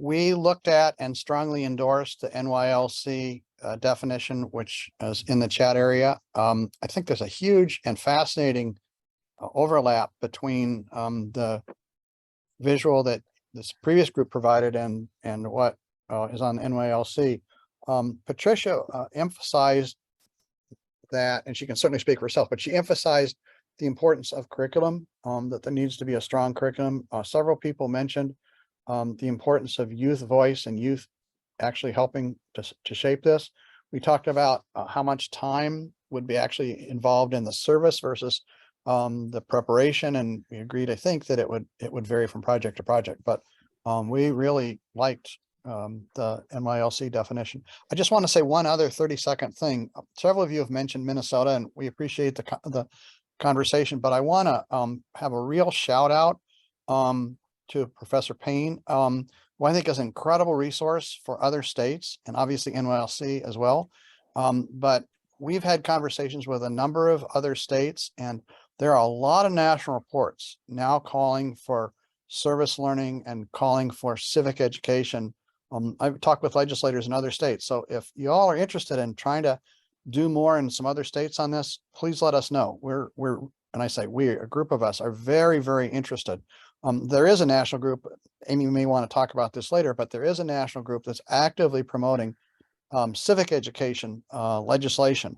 We looked at and strongly endorsed the NYLC definition, which is in the chat area. I think there's a huge and fascinating overlap between the visual that this previous group provided and what is on the NYLC. Patricia emphasized that, and she can certainly speak for herself, but she emphasized the importance of curriculum, that there needs to be a strong curriculum. Several people mentioned the importance of youth voice and youth actually helping to shape this. We talked about how much time would be actually involved in the service versus the preparation, and we agreed, I think, that it would vary from project to project, but we really liked the NYLC definition. I just want to say one other 30-second thing. Several of you have mentioned Minnesota, and we appreciate the conversation, but I want to have a real shout out to Professor Payne, who I think is an incredible resource for other states and obviously NYLC as well. But we've had conversations with a number of other states, and there are a lot of national reports now calling for service learning and calling for civic education. I've talked with legislators in other states. So if you all are interested in trying to do more in some other states on this, please let us know. And I say we, a group of us, are very, very interested. There is a national group, Amy may want to talk about this later, but there is a national group that's actively promoting civic education legislation.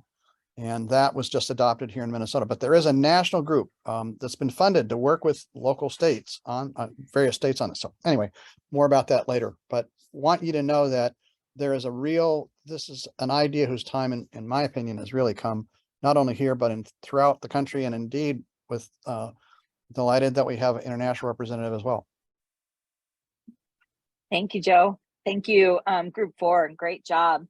And that was just adopted here in Minnesota. But there is a national group that's been funded to work with local states on various states on it. So anyway, more about that later. But want you to know that there is this is an idea whose time, in my opinion, has really come not only here, but throughout the country, and indeed with delighted that we have an international representative as well. Thank you, Joe. Thank you, Group 4. Great job.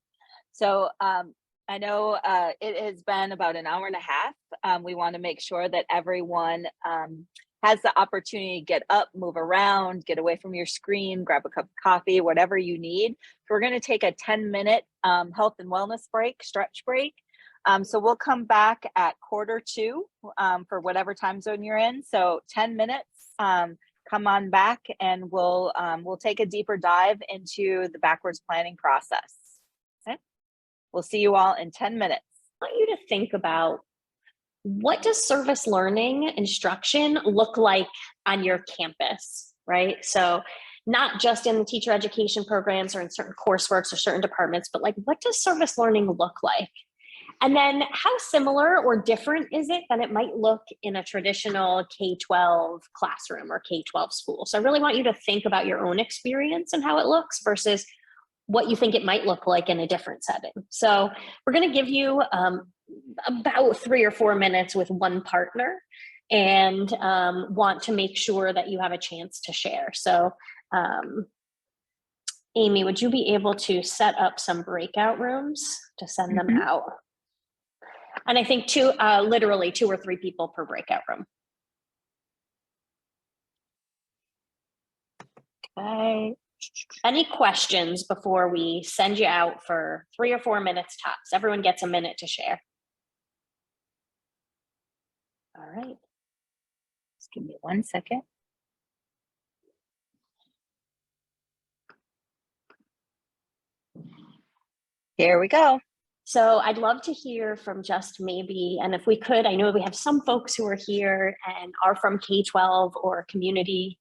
So I know it has been about an hour and a half. We want to make sure that everyone has the opportunity to get up, move around, get away from your screen, grab a cup of coffee, whatever you need. So we're going to take a 10-minute health and wellness break, stretch break. So we'll come back at 1:45 for whatever time zone you're in. So 10 minutes, come on back, and we'll take a deeper dive into the backwards planning process. Okay. We'll see you all in 10 minutes. I want you to think about, what does service learning instruction look like on your campus, right? So not just in the teacher education programs or in certain courseworks or certain departments, but like, what does service learning look like? And then how similar or different is it than it might look in a traditional K-12 classroom or K-12 school? So I really want you to think about your own experience and how it looks versus what you think it might look like in a different setting. So we're going to give you about 3 or 4 minutes with one partner, and want to make sure that you have a chance to share. So Amy, would you be able to set up some breakout rooms to send them out? And I think literally 2 or 3 people per breakout room. Okay. Any questions before we send you out for 3 or 4 minutes tops? Everyone gets a minute to share. All right. Just give me 1 second. Here we go. So I'd love to hear from just maybe, and if we could, I know we have some folks who are here and are from K-12 or community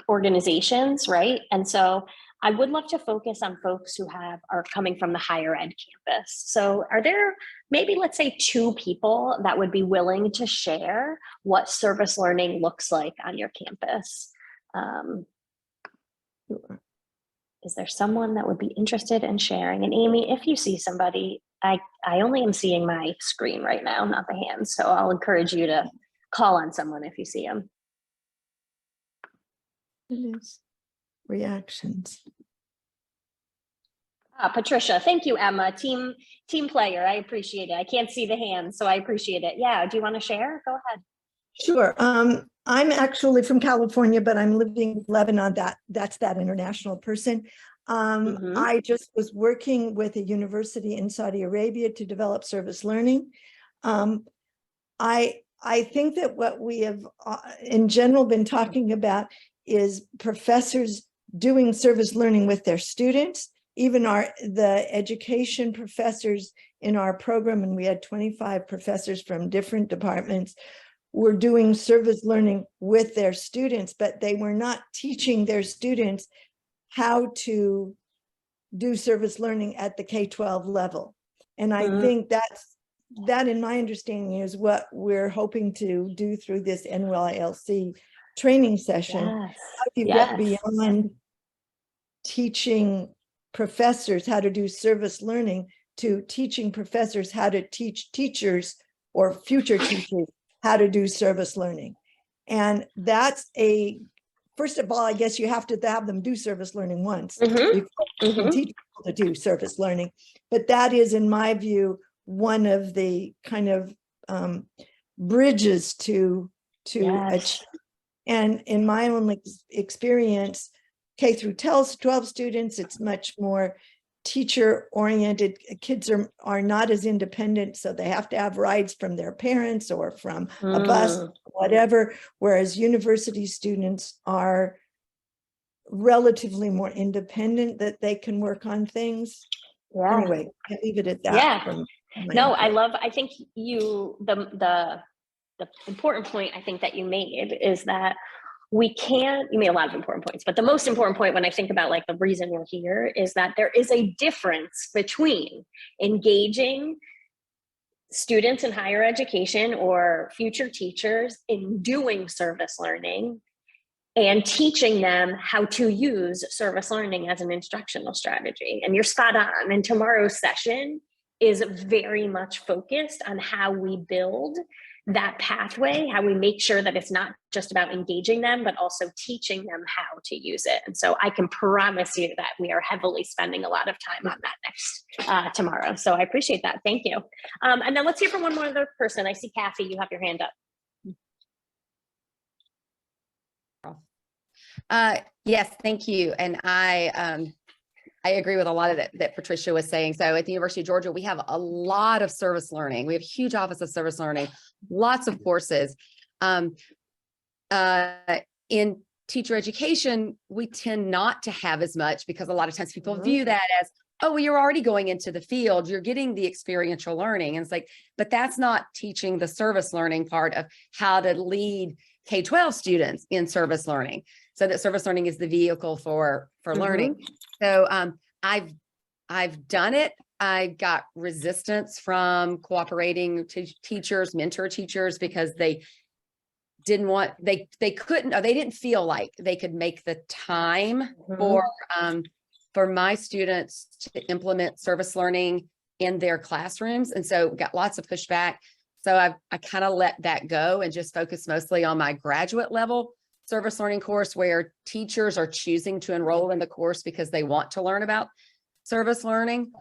organizations, right? And so I would love to focus on folks who are coming from the higher ed campus. So are there maybe, let's say, 2 people that would be willing to share what service learning looks like on your campus? Is there someone that would be interested in sharing? And Amy, if you see somebody, I only am seeing my screen right now, not the hands. So I'll encourage you to call on someone if you see them. It is. reactions. Patricia, thank you, Emma. Team player, I appreciate it. I can't see the hands, so I appreciate it. Yeah, do you want to share? Go ahead. Sure. I'm actually from California, but I'm living in Lebanon. That's that international person. I just was working with a university in Saudi Arabia to develop service learning. I think that what we have in general been talking about is professors doing service learning with their students. Even the education professors in our program, and we had 25 professors from different departments, were doing service learning with their students, but they were not teaching their students how to do service learning at the K-12 level. And I think that in my understanding is what we're hoping to do through this NYLC training session. How do you get beyond teaching professors how to do service learning to teaching professors how to teach teachers or future teachers how to do service learning? And that's first of all, I guess you have to have them do service learning once. You can teach people to do service learning, but that is, in my view, one of the kind of bridges to achieve. And in my own experience, K through 12 students, it's much more teacher oriented. Kids are not as independent, so they have to have rides from their parents or from a bus, whatever, whereas university students are relatively more independent, that they can work on things. Anyway, I'll leave it at that. No, I think the important point I think that you made is that you made a lot of important points, but the most important point when I think about the reason we're here is that there is a difference between engaging students in higher education or future teachers in doing service learning and teaching them how to use service learning as an instructional strategy. And you're spot on. And tomorrow's session is very much focused on how we build that pathway, how we make sure that it's not just about engaging them, but also teaching them how to use it. And so I can promise you that we are heavily spending a lot of time on that next tomorrow. So I appreciate that. Thank you. And then let's hear from one more other person. I see Kathy, you have your hand up. Yes, thank you. And I agree with a lot of that Patricia was saying. So at the University of Georgia, we have a lot of service learning. We have a huge office of service learning, lots of courses. In teacher education, we tend not to have as much because a lot of times people view that as, oh, well, you're already going into the field, you're getting the experiential learning. And it's like, but that's not teaching the service learning part of how to lead K-12 students in service learning. So that service learning is the vehicle for learning. So I've done it. I got resistance from cooperating teachers, mentor teachers, because they didn't want, they couldn't, or they didn't feel like they could make the time for my students to implement service learning in their classrooms. And so got lots of pushback. So I kind of let that go and just focus mostly on my graduate level service learning course, where teachers are choosing to enroll in the course because they want to learn about service learning.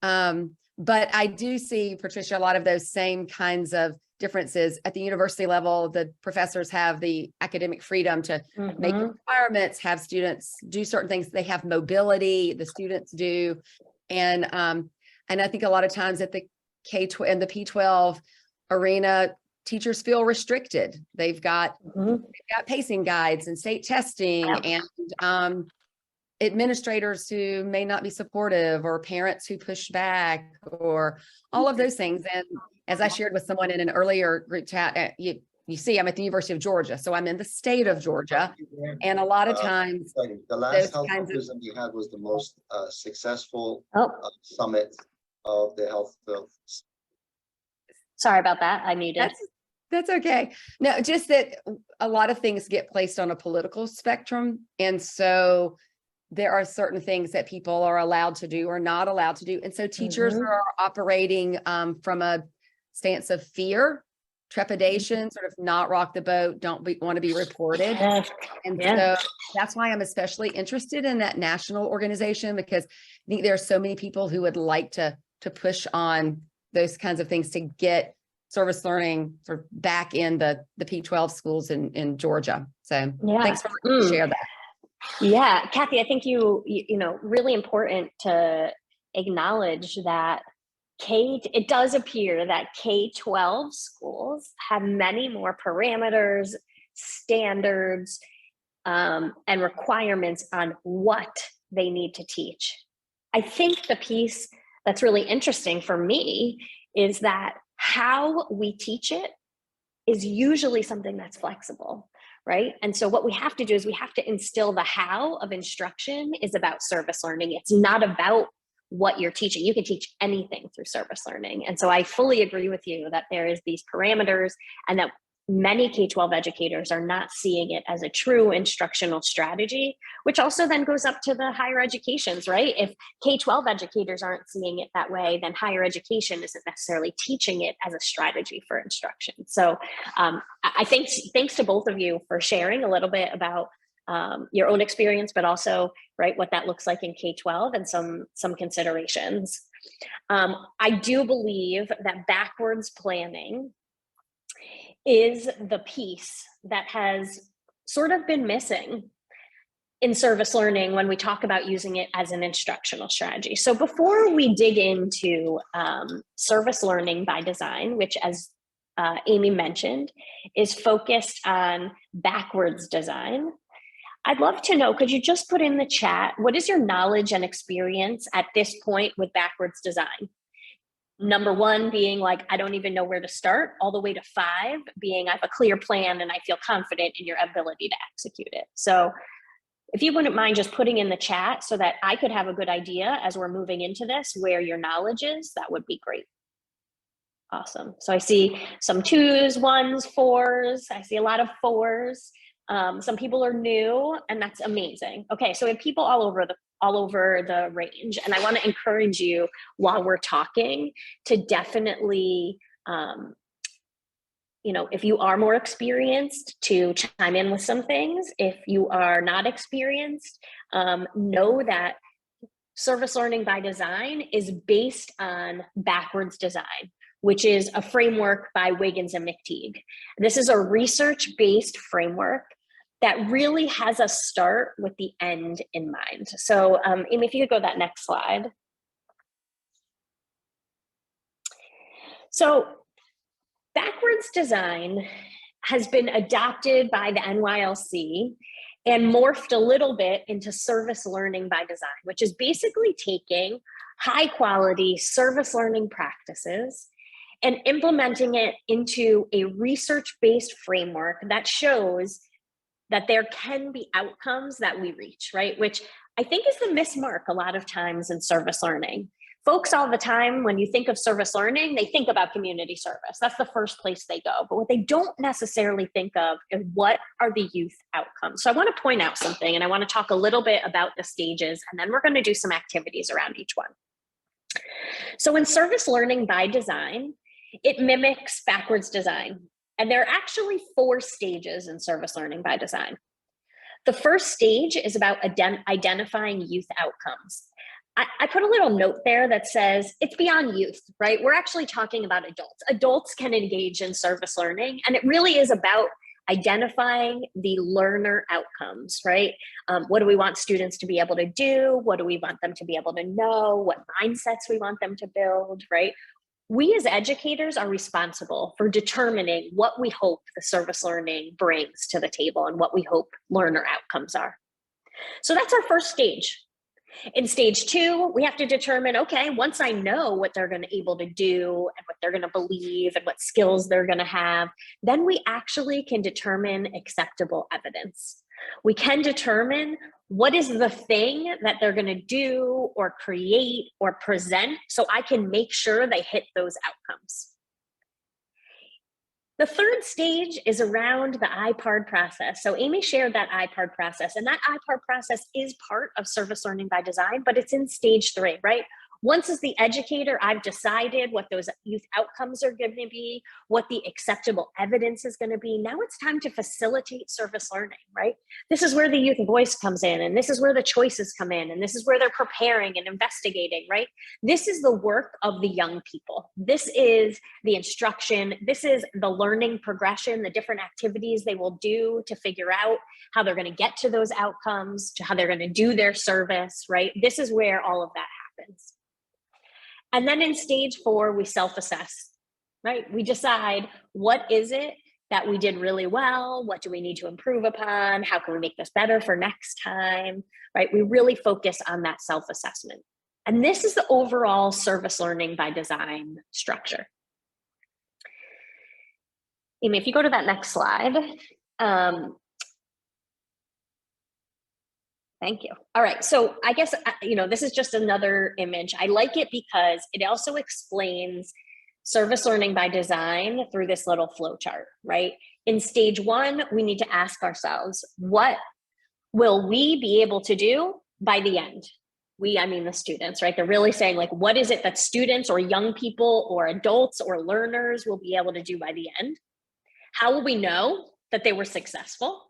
But I do see, Patricia, a lot of those same kinds of differences at the university level. The professors have the academic freedom to make requirements, have students do certain things. They have mobility, the students do. And I think a lot of times at the K-12 and the P-12 arena, teachers feel restricted. They've got pacing guides and state testing and administrators who may not be supportive, or parents who push back, or all of those things. And as I shared with someone in an earlier group chat, you see, I'm at the University of Georgia, so I'm in the state of Georgia. And a lot of times, the last health tourism we had was the most successful summit of the health field. Sorry about that. I muted. That's okay. No, just that a lot of things get placed on a political spectrum. And so there are certain things that people are allowed to do or not allowed to do. And so teachers are operating from a stance of fear, trepidation, sort of not rock the boat, don't want to be reported. And Yeah. so that's why I'm especially interested in that national organization, because I think there are so many people who would like to push on those kinds of things to get service learning sort of back in the P-12 schools in Georgia. So thanks for letting me share that. Yeah, Kathy, I think you know, really important to acknowledge that it does appear that K-12 schools have many more parameters, standards, and requirements on what they need to teach. I think the piece that's really interesting for me is that how we teach it is usually something that's flexible, right? And so what we have to do is we have to instill the how of instruction is about service learning. It's not about what you're teaching. You can teach anything through service learning. And so I fully agree with you that there is these parameters, and that many K-12 educators are not seeing it as a true instructional strategy, which also then goes up to the higher educations, right? If K-12 educators aren't seeing it that way, then higher education isn't necessarily teaching it as a strategy for instruction. So I think thanks to both of you for sharing a little bit about your own experience, but also, right, what that looks like in K-12 and some considerations. I do believe that backwards planning is the piece that has sort of been missing in service learning when we talk about using it as an instructional strategy. So before we dig into service learning by design, which, as Amy mentioned, is focused on backwards design, I'd love to know, could you just put in the chat, what is your knowledge and experience at this point with backwards design? Number 1 being like, I don't even know where to start, all the way to 5 being I have a clear plan and I feel confident in your ability to execute it. So if you wouldn't mind just putting in the chat so that I could have a good idea as we're moving into this, where your knowledge is, that would be great. Awesome. So I see some 2s, 1s, 4s. I see a lot of 4s. Some people are new, and that's amazing. Okay, so we have people all over the range, and I want to encourage you while we're talking to definitely, you know, if you are more experienced, to chime in with some things. If you are not experienced, know that service learning by design is based on backwards design, which is a framework by Wiggins and McTeague. This is a research-based framework that really has us start with the end in mind. So Amy, if you could go that next slide. So backwards design has been adopted by the NYLC and morphed a little bit into service learning by design, which is basically taking high quality service learning practices and implementing it into a research-based framework that shows that there can be outcomes that we reach, right? Which I think is the mismark a lot of times in service learning. Folks all the time, when you think of service learning, they think about community service. That's the first place they go. But what they don't necessarily think of is what are the youth outcomes. So I want to point out something, and I want to talk a little bit about the stages, and then we're going to do some activities around each one. So in service learning by design, it mimics backwards design. And there are actually 4 stages in service learning by design. The first stage is about identifying youth outcomes. I put a little note there that says it's beyond youth, right? We're actually talking about adults. Adults can engage in service learning, and it really is about identifying the learner outcomes, right? What do we want students to be able to do? What do we want them to be able to know? What mindsets we want them to build, right? We as educators are responsible for determining what we hope the service learning brings to the table and what we hope learner outcomes are. So that's our first stage. In stage 2, we have to determine, okay, once I know what they're going to be able to do and what they're going to believe and what skills they're going to have, then we actually can determine acceptable evidence. We can determine what is the thing that they're going to do or create or present so I can make sure they hit those outcomes. The third stage is around the IPARD process. So Amy shared that IPARD process, and that IPARD process is part of service learning by design, but it's in stage 3, right? Once as the educator, I've decided what those youth outcomes are going to be, what the acceptable evidence is going to be. Now it's time to facilitate service learning, right? This is where the youth voice comes in, and this is where the choices come in, and this is where they're preparing and investigating, right? This is the work of the young people. This is the instruction. This is the learning progression, the different activities they will do to figure out how they're going to get to those outcomes, to how they're going to do their service, right? This is where all of that happens. And then in stage 4, we self-assess, right? We decide, what is it that we did really well? What do we need to improve upon? How can we make this better for next time, right? We really focus on that self-assessment. And this is the overall service learning by design structure. Amy, if you go to that next slide. Thank you. All right, so I guess, this is just another image. I like it because it also explains service learning by design through this little flow chart, right? In stage 1, we need to ask ourselves, what will we be able to do by the end? We, I mean the students, right? They're really saying, like, what is it that students or young people or adults or learners will be able to do by the end? How will we know that they were successful?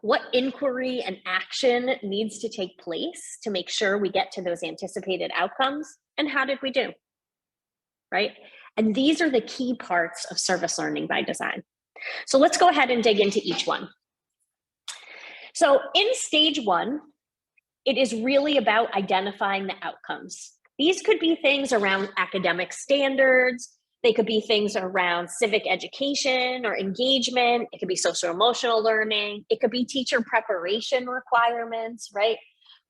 What inquiry and action needs to take place to make sure we get to those anticipated outcomes? And how did we do, right? And these are the key parts of service learning by design. So let's go ahead and dig into each one. So in stage 1, it is really about identifying the outcomes. These could be things around academic standards. They could be things around civic education or engagement. It could be social emotional learning. It could be teacher preparation requirements, right?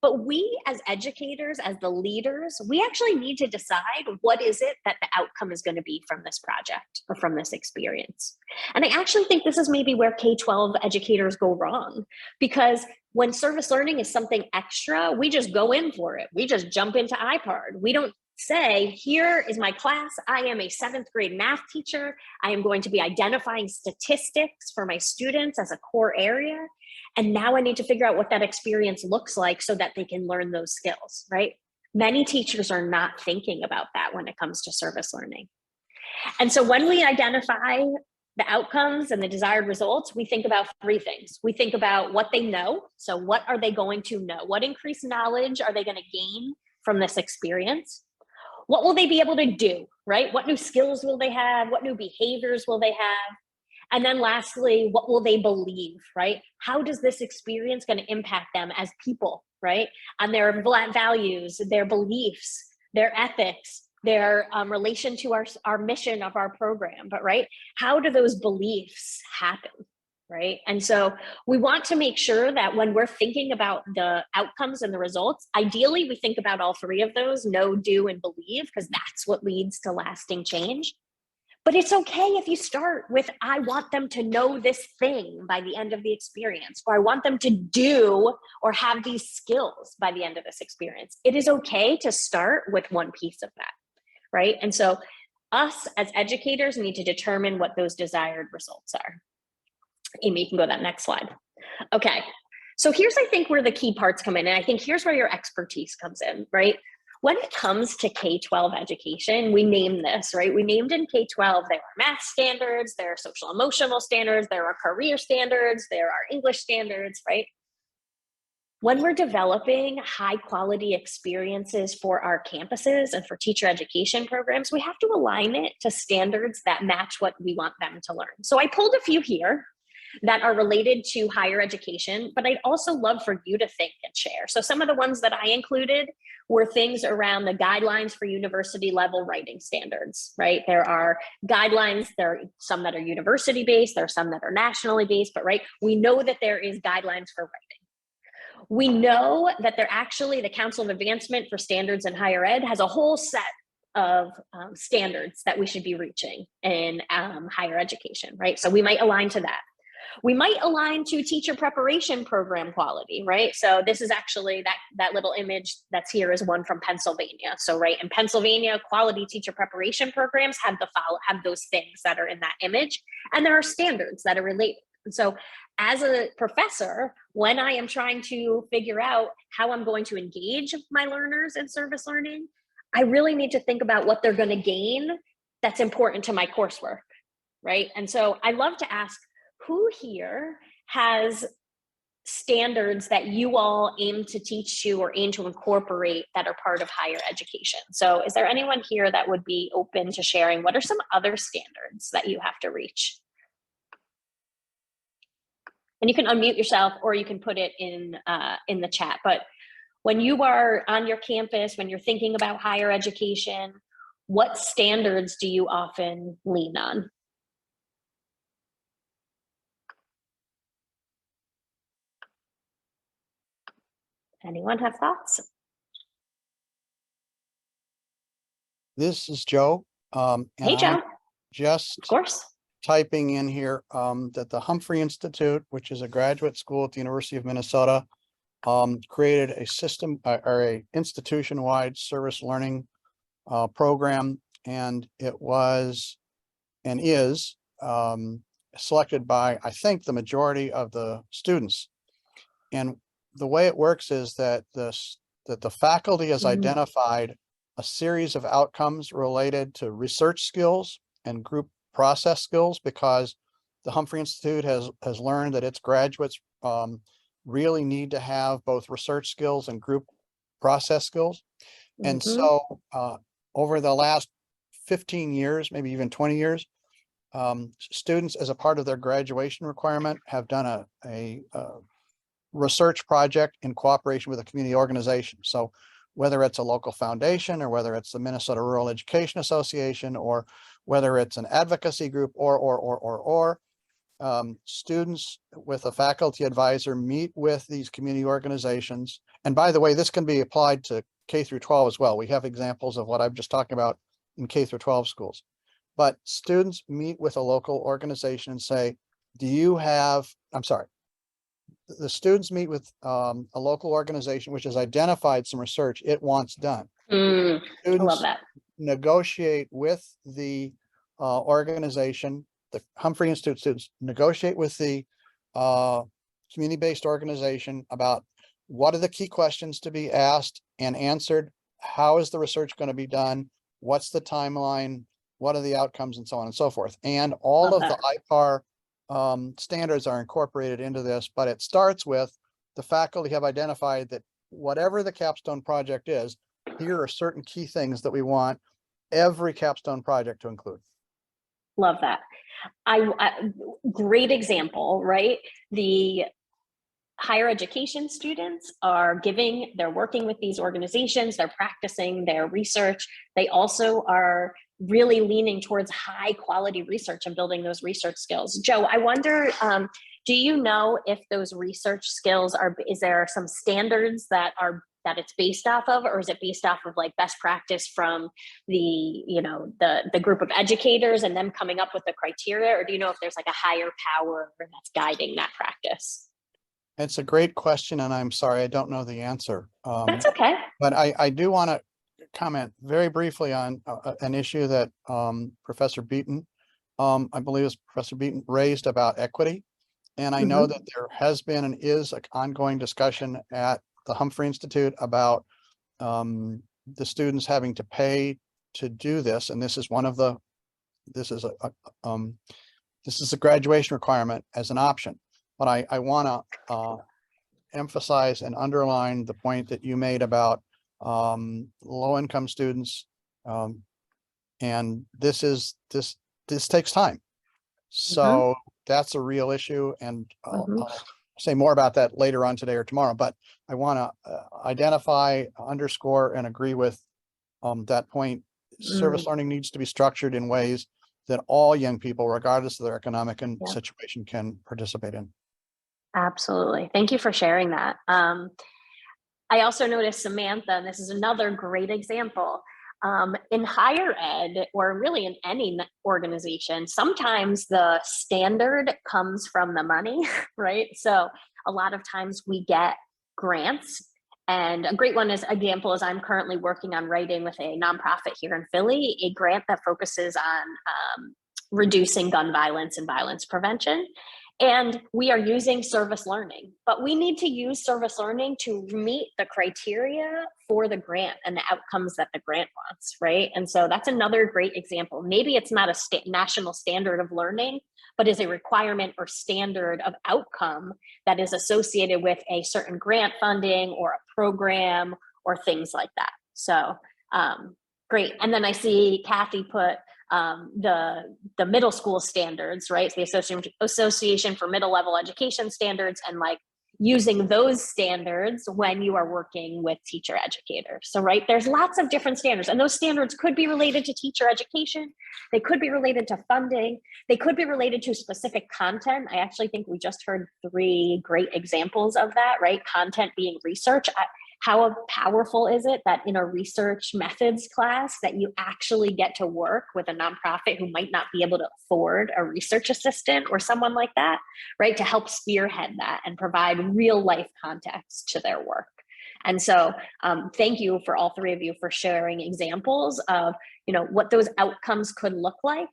But we as educators, as the leaders, we actually need to decide what is it that the outcome is going to be from this project or from this experience. And I actually think this is maybe where K-12 educators go wrong, because when service learning is something extra, we just go in for it. We just jump into IPARD. We don't say, here is my class. I am a 7th grade math teacher. I am going to be identifying statistics for my students as a core area. And now I need to figure out what that experience looks like so that they can learn those skills, right? Many teachers are not thinking about that when it comes to service learning. And so when we identify the outcomes and the desired results, we think about 3 things. We think about what they know. So what are they going to know? What increased knowledge are they going to gain from this experience? What will they be able to do, right? What new skills will they have? What new behaviors will they have? And then lastly, what will they believe, right? How does this experience going to impact them as people, right? On their values, their beliefs, their ethics, their relation to our mission of our program, but right? How do those beliefs happen, right? And so we want to make sure that when we're thinking about the outcomes and the results, ideally we think about all 3 of those: know, do, and believe, because that's what leads to lasting change. But it's okay if you start with, I want them to know this thing by the end of the experience, or I want them to do or have these skills by the end of this experience. It is okay to start with one piece of that, right? And so us as educators need to determine what those desired results are. Amy, you can go to that next slide. Okay, so here's, I think, where the key parts come in. And I think here's where your expertise comes in, right? When it comes to K-12 education, we name this, right? We named in K-12, there are math standards, there are social emotional standards, there are career standards, there are English standards, right? When we're developing high quality experiences for our campuses and for teacher education programs, we have to align it to standards that match what we want them to learn. So I pulled a few here that are related to higher education, but I'd also love for you to think and share. So some of the ones that I included were things around the guidelines for university level writing standards, right? There are guidelines, there are some that are university based, there are some that are nationally based, but right, we know that there is guidelines for writing. We know that they're actually, the Council of Advancement for Standards in Higher Ed has a whole set of standards that we should be reaching in higher education, right? So we might align to that. We might align to teacher preparation program quality, right? So this is actually, that little image that's here is one from Pennsylvania. So right, in Pennsylvania, quality teacher preparation programs have those things that are in that image. And there are standards that are And so as a professor, when I am trying to figure out how I'm going to engage my learners in service learning, I really need to think about what they're going to gain that's important to my coursework, right? And so I love to ask, who here has standards that you all aim to teach to or aim to incorporate that are part of higher education? So is there anyone here that would be open to sharing what are some other standards that you have to reach? And you can unmute yourself or you can put it in the chat. But when you are on your campus, when you're thinking about higher education, what standards do you often lean on? Anyone have thoughts? This is Joe. Hey, Joe. Just of course. Typing in here that the Humphrey Institute, which is a graduate school at the University of Minnesota, created a system or a institution-wide service learning program, and it was and is selected by, I think, the majority of the students. And the way it works is that the faculty has identified a series of outcomes related to research skills and group process skills, because the Humphrey Institute has learned that its graduates really need to have both research skills and group process skills. And so over the last 15 years, maybe even 20 years, students, as a part of their graduation requirement, have done a research project in cooperation with a community organization. So whether it's a local foundation, or whether it's the Minnesota Rural Education Association, or whether it's an advocacy group, or students with a faculty advisor meet with these community organizations. And by the way, this can be applied to K through 12 as well. We have examples of what I'm just talking about in K through 12 schools. But students meet with a local organization and say, the students meet with a local organization which has identified some research it wants done. I love that. Negotiate with the organization, the Humphrey Institute students negotiate with the community-based organization about what are the key questions to be asked and answered, how is the research going to be done, what's the timeline, what are the outcomes, and so on and so forth. And all of the IPAR standards are incorporated into this, but it starts with the faculty have identified that whatever the capstone project is, here are certain key things that we want every capstone project to include. Love that. Great example, right? The higher education students they're working with these organizations, they're practicing their research. They also are really leaning towards high quality research and building those research skills. Joe, I wonder, do you know if those research skills is there some standards that it's based off of, or is it based off of like best practice from the group of educators and them coming up with the criteria, or do you know if there's like a higher power that's guiding that practice? It's a great question, and I'm sorry, I don't know the answer. That's okay. But I do want to comment very briefly on an issue that Professor Beaton, I believe it's Professor Beaton, raised about equity. And I know that there has been and is an ongoing discussion at the Humphrey Institute about the students having to pay to do this. And this is this is a graduation requirement as an option. But I want to emphasize and underline the point that you made about low-income students, and this takes time. So that's a real issue, and I'll say more about that later on today or tomorrow. But I want to identify, underscore, and agree with that point. Service learning needs to be structured in ways that all young people, regardless of their economic situation, can participate in. Absolutely. Thank you for sharing that. I also noticed Samantha, and this is another great example. In higher ed, or really in any organization, sometimes the standard comes from the money, right? So a lot of times we get grants, and a great example is I'm currently working on writing with a nonprofit here in Philly, a grant that focuses on reducing gun violence and violence prevention. And we are using service learning, but we need to use service learning to meet the criteria for the grant and the outcomes that the grant wants, right? And so that's another great example. Maybe it's not a national standard of learning, but is a requirement or standard of outcome that is associated with a certain grant funding or a program or things like that. So great. And then I see Kathy put the middle school standards, right? The Association for Middle Level Education Standards, and like using those standards when you are working with teacher educators. So, right, there's lots of different standards, and those standards could be related to teacher education. They could be related to funding. They could be related to specific content. I actually think we just heard 3 great examples of that, right? Content being research. How powerful is it that in a research methods class that you actually get to work with a nonprofit who might not be able to afford a research assistant or someone like that, right? To help spearhead that and provide real life context to their work. And so thank you for all 3 of you for sharing examples of, you know, what those outcomes could look like.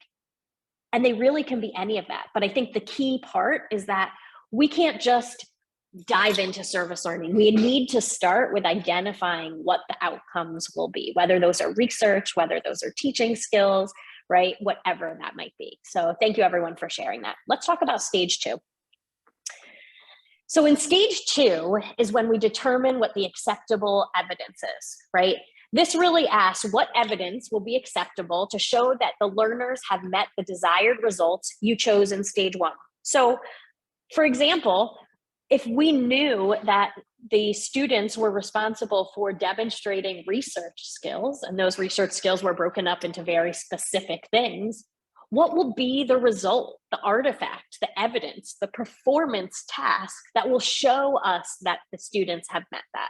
And they really can be any of that. But I think the key part is that we can't just dive into service learning. We need to start with identifying what the outcomes will be, whether those are research, whether those are teaching skills, right? Whatever that might be. So thank you everyone for sharing that. Let's talk about stage 2. So in stage 2 is when we determine what the acceptable evidence is, right? This really asks what evidence will be acceptable to show that the learners have met the desired results you chose in stage 1. So for example, if we knew that the students were responsible for demonstrating research skills, and those research skills were broken up into very specific things, what will be the result, the artifact, the evidence, the performance task that will show us that the students have met that?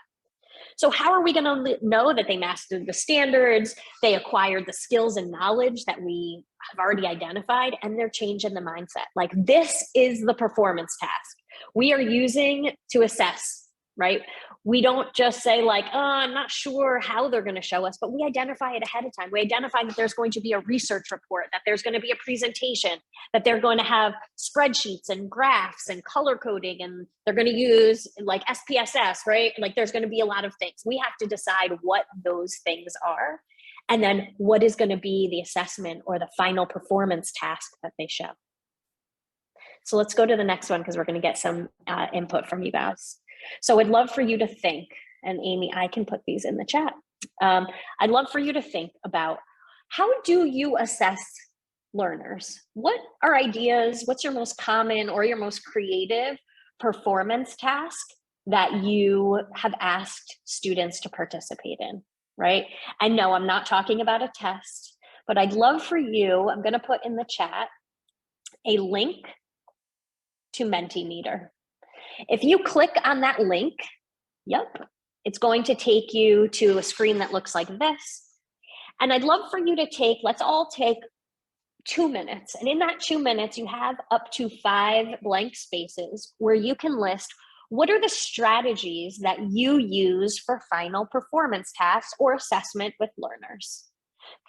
So how are we going to know that they mastered the standards, they acquired the skills and knowledge that we have already identified, and they're changing the mindset? Like, this is the performance task we are using to assess, right? We don't just say like, oh, I'm not sure how they're going to show us, but we identify it ahead of time. We identify that there's going to be a research report, that there's going to be a presentation, that they're going to have spreadsheets and graphs and color coding, and they're going to use like SPSS, right? Like, there's going to be a lot of things. We have to decide what those things are, and then what is going to be the assessment or the final performance task that they show. So let's go to the next one, because we're going to get some input from you guys. So I'd love for you to think, and Amy, I can put these in the chat. I'd love for you to think about, how do you assess learners? What are ideas? What's your most common or your most creative performance task that you have asked students to participate in, right? And no, I'm not talking about a test, but I'd love for you, I'm going to put in the chat a link to Mentimeter. If you click on that link, it's going to take you to a screen that looks like this. And I'd love for you to take, let's all take 2 minutes. And in that 2 minutes, you have up to 5 blank spaces where you can list what are the strategies that you use for final performance tasks or assessment with learners.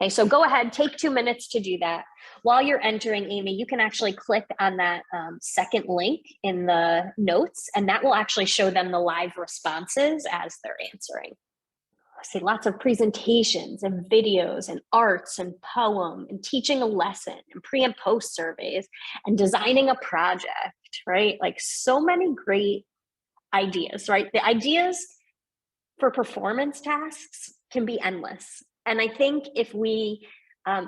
Okay, so go ahead, take 2 minutes to do that. While you're entering, Amy, you can actually click on that second link in the notes, and that will actually show them the live responses as they're answering. I see lots of presentations and videos and arts and poem and teaching a lesson and pre and post surveys and designing a project, right? Like, so many great ideas, right? The ideas for performance tasks can be endless. And I think if we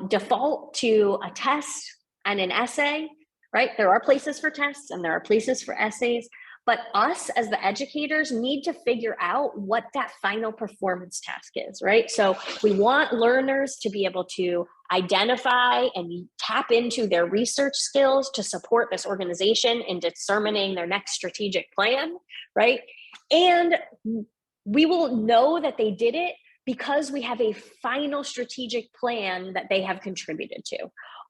default to a test and an essay, right? There are places for tests and there are places for essays, but us as the educators need to figure out what that final performance task is, right? So we want learners to be able to identify and tap into their research skills to support this organization in determining their next strategic plan, right? And we will know that they did it because we have a final strategic plan that they have contributed to,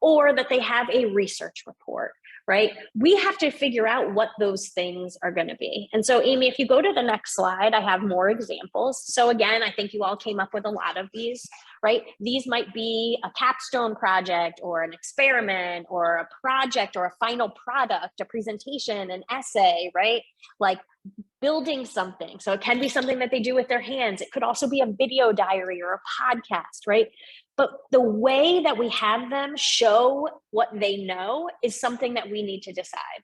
or that they have a research report, right? We have to figure out what those things are going to be. And so, Amy, if you go to the next slide, I have more examples. So again, I think you all came up with a lot of these, right? These might be a capstone project or an experiment or a project or a final product, a presentation, an essay, right? Like building something. So it can be something that they do with their hands. It could also be a video diary or a podcast, right? But the way that we have them show what they know is something that we need to decide.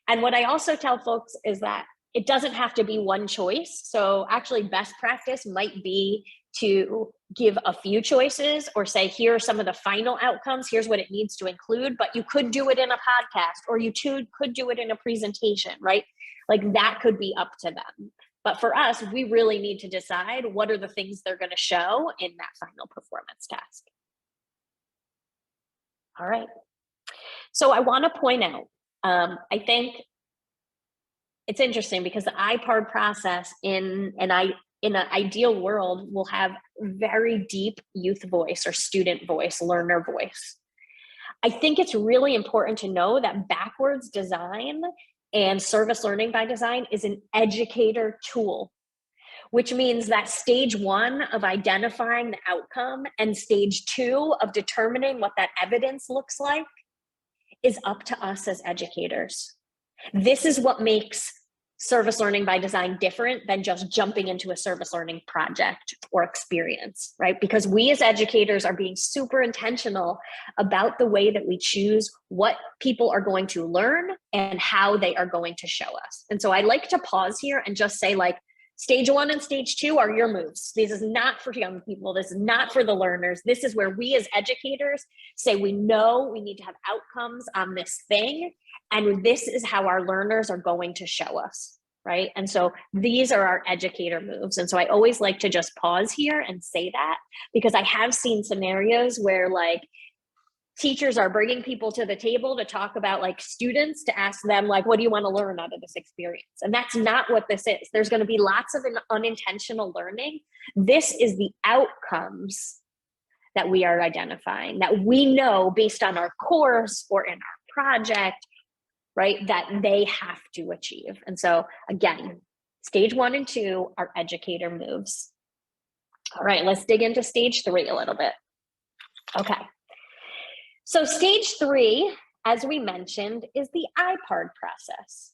And what I also tell folks is that it doesn't have to be one choice. So actually best practice might be to give a few choices or say, here are some of the final outcomes. Here's what it needs to include, but you could do it in a podcast or you could do it in a presentation, right? Like that could be up to them. But for us, we really need to decide what are the things they're going to show in that final performance task. All right. So I want to point out, I think it's interesting because the IPARD process in an ideal world will have very deep youth voice or student voice, learner voice. I think it's really important to know that backwards design and service learning by design is an educator tool, which means that stage one of identifying the outcome and stage two of determining what that evidence looks like is up to us as educators. This is what makes service learning by design different than just jumping into a service learning project or experience, right? Because we as educators are being super intentional about the way that we choose what people are going to learn and how they are going to show us. And so I like to pause here and just say, like, stage one and stage two are your moves. This is not for young people. This is not for the learners. This is where we as educators say we know we need to have outcomes on this thing. And this is how our learners are going to show us, right? And so these are our educator moves. And so I always like to just pause here and say that, because I have seen scenarios where like teachers are bringing people to the table to talk about like students, to ask them like, what do you want to learn out of this experience? And that's not what this is. There's going to be lots of unintentional learning. This is the outcomes that we are identifying, that we know based on our course or in our project, right, that they have to achieve. And so again, stage one and two are educator moves. All right, let's dig into stage three a little bit. Okay. So stage three, as we mentioned, is the IPARD process.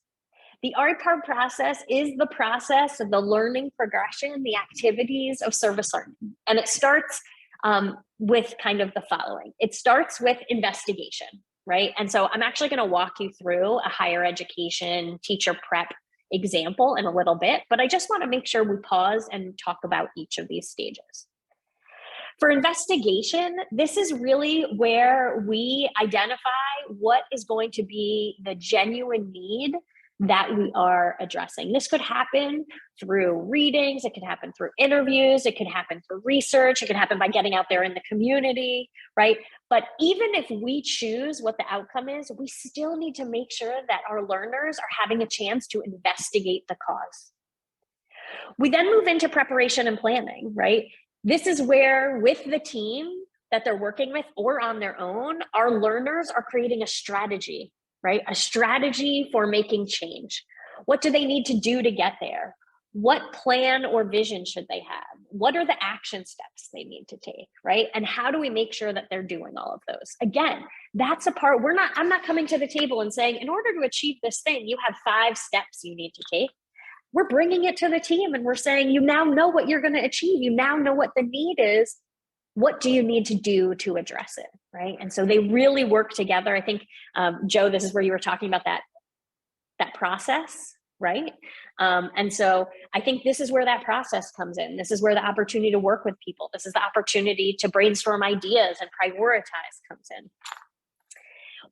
The IPARD process is the process of the learning progression, the activities of service learning. And it starts with kind of the following. It starts with investigation, right? And so I'm actually going to walk you through a higher education teacher prep example in a little bit, but I just want to make sure we pause and talk about each of these stages. For investigation, this is really where we identify what is going to be the genuine need that we are addressing. This could happen through readings, it could happen through interviews, it could happen through research, it could happen by getting out there in the community, right? But even if we choose what the outcome is, we still need to make sure that our learners are having a chance to investigate the cause. We then move into preparation and planning, right? This is where, with the team that they're working with or on their own, our learners are creating a strategy, right? A strategy for making change. What do they need to do to get there? What plan or vision should they have? What are the action steps they need to take, right? And how do we make sure that they're doing all of those? Again, that's a part, I'm not coming to the table and saying, in order to achieve this thing, you have 5 steps you need to take. We're bringing it to the team and we're saying, you now know what you're going to achieve. You now know what the need is. What do you need to do to address it, right? And so they really work together. I think, Joe, this is where you were talking about that process, right? And so I think this is where that process comes in. This is where the opportunity to work with people. This is the opportunity to brainstorm ideas and prioritize comes in.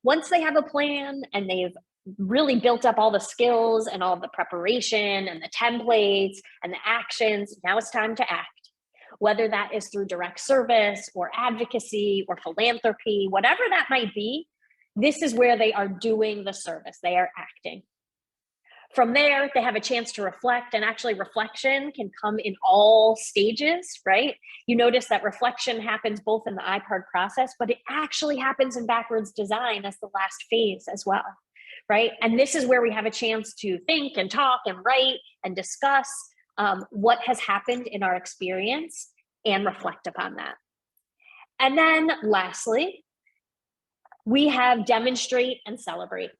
Once they have a plan and they've really built up all the skills and all the preparation and the templates and the actions, now it's time to act. Whether that is through direct service or advocacy or philanthropy, whatever that might be, this is where they are doing the service. They are acting. From there, they have a chance to reflect, and actually reflection can come in all stages, right? You notice that reflection happens both in the IPARD process, but it actually happens in backwards design as the last phase as well. right? And this is where we have a chance to think and talk and write and discuss what has happened in our experience and reflect upon that. And then lastly, we have demonstrate and celebrate.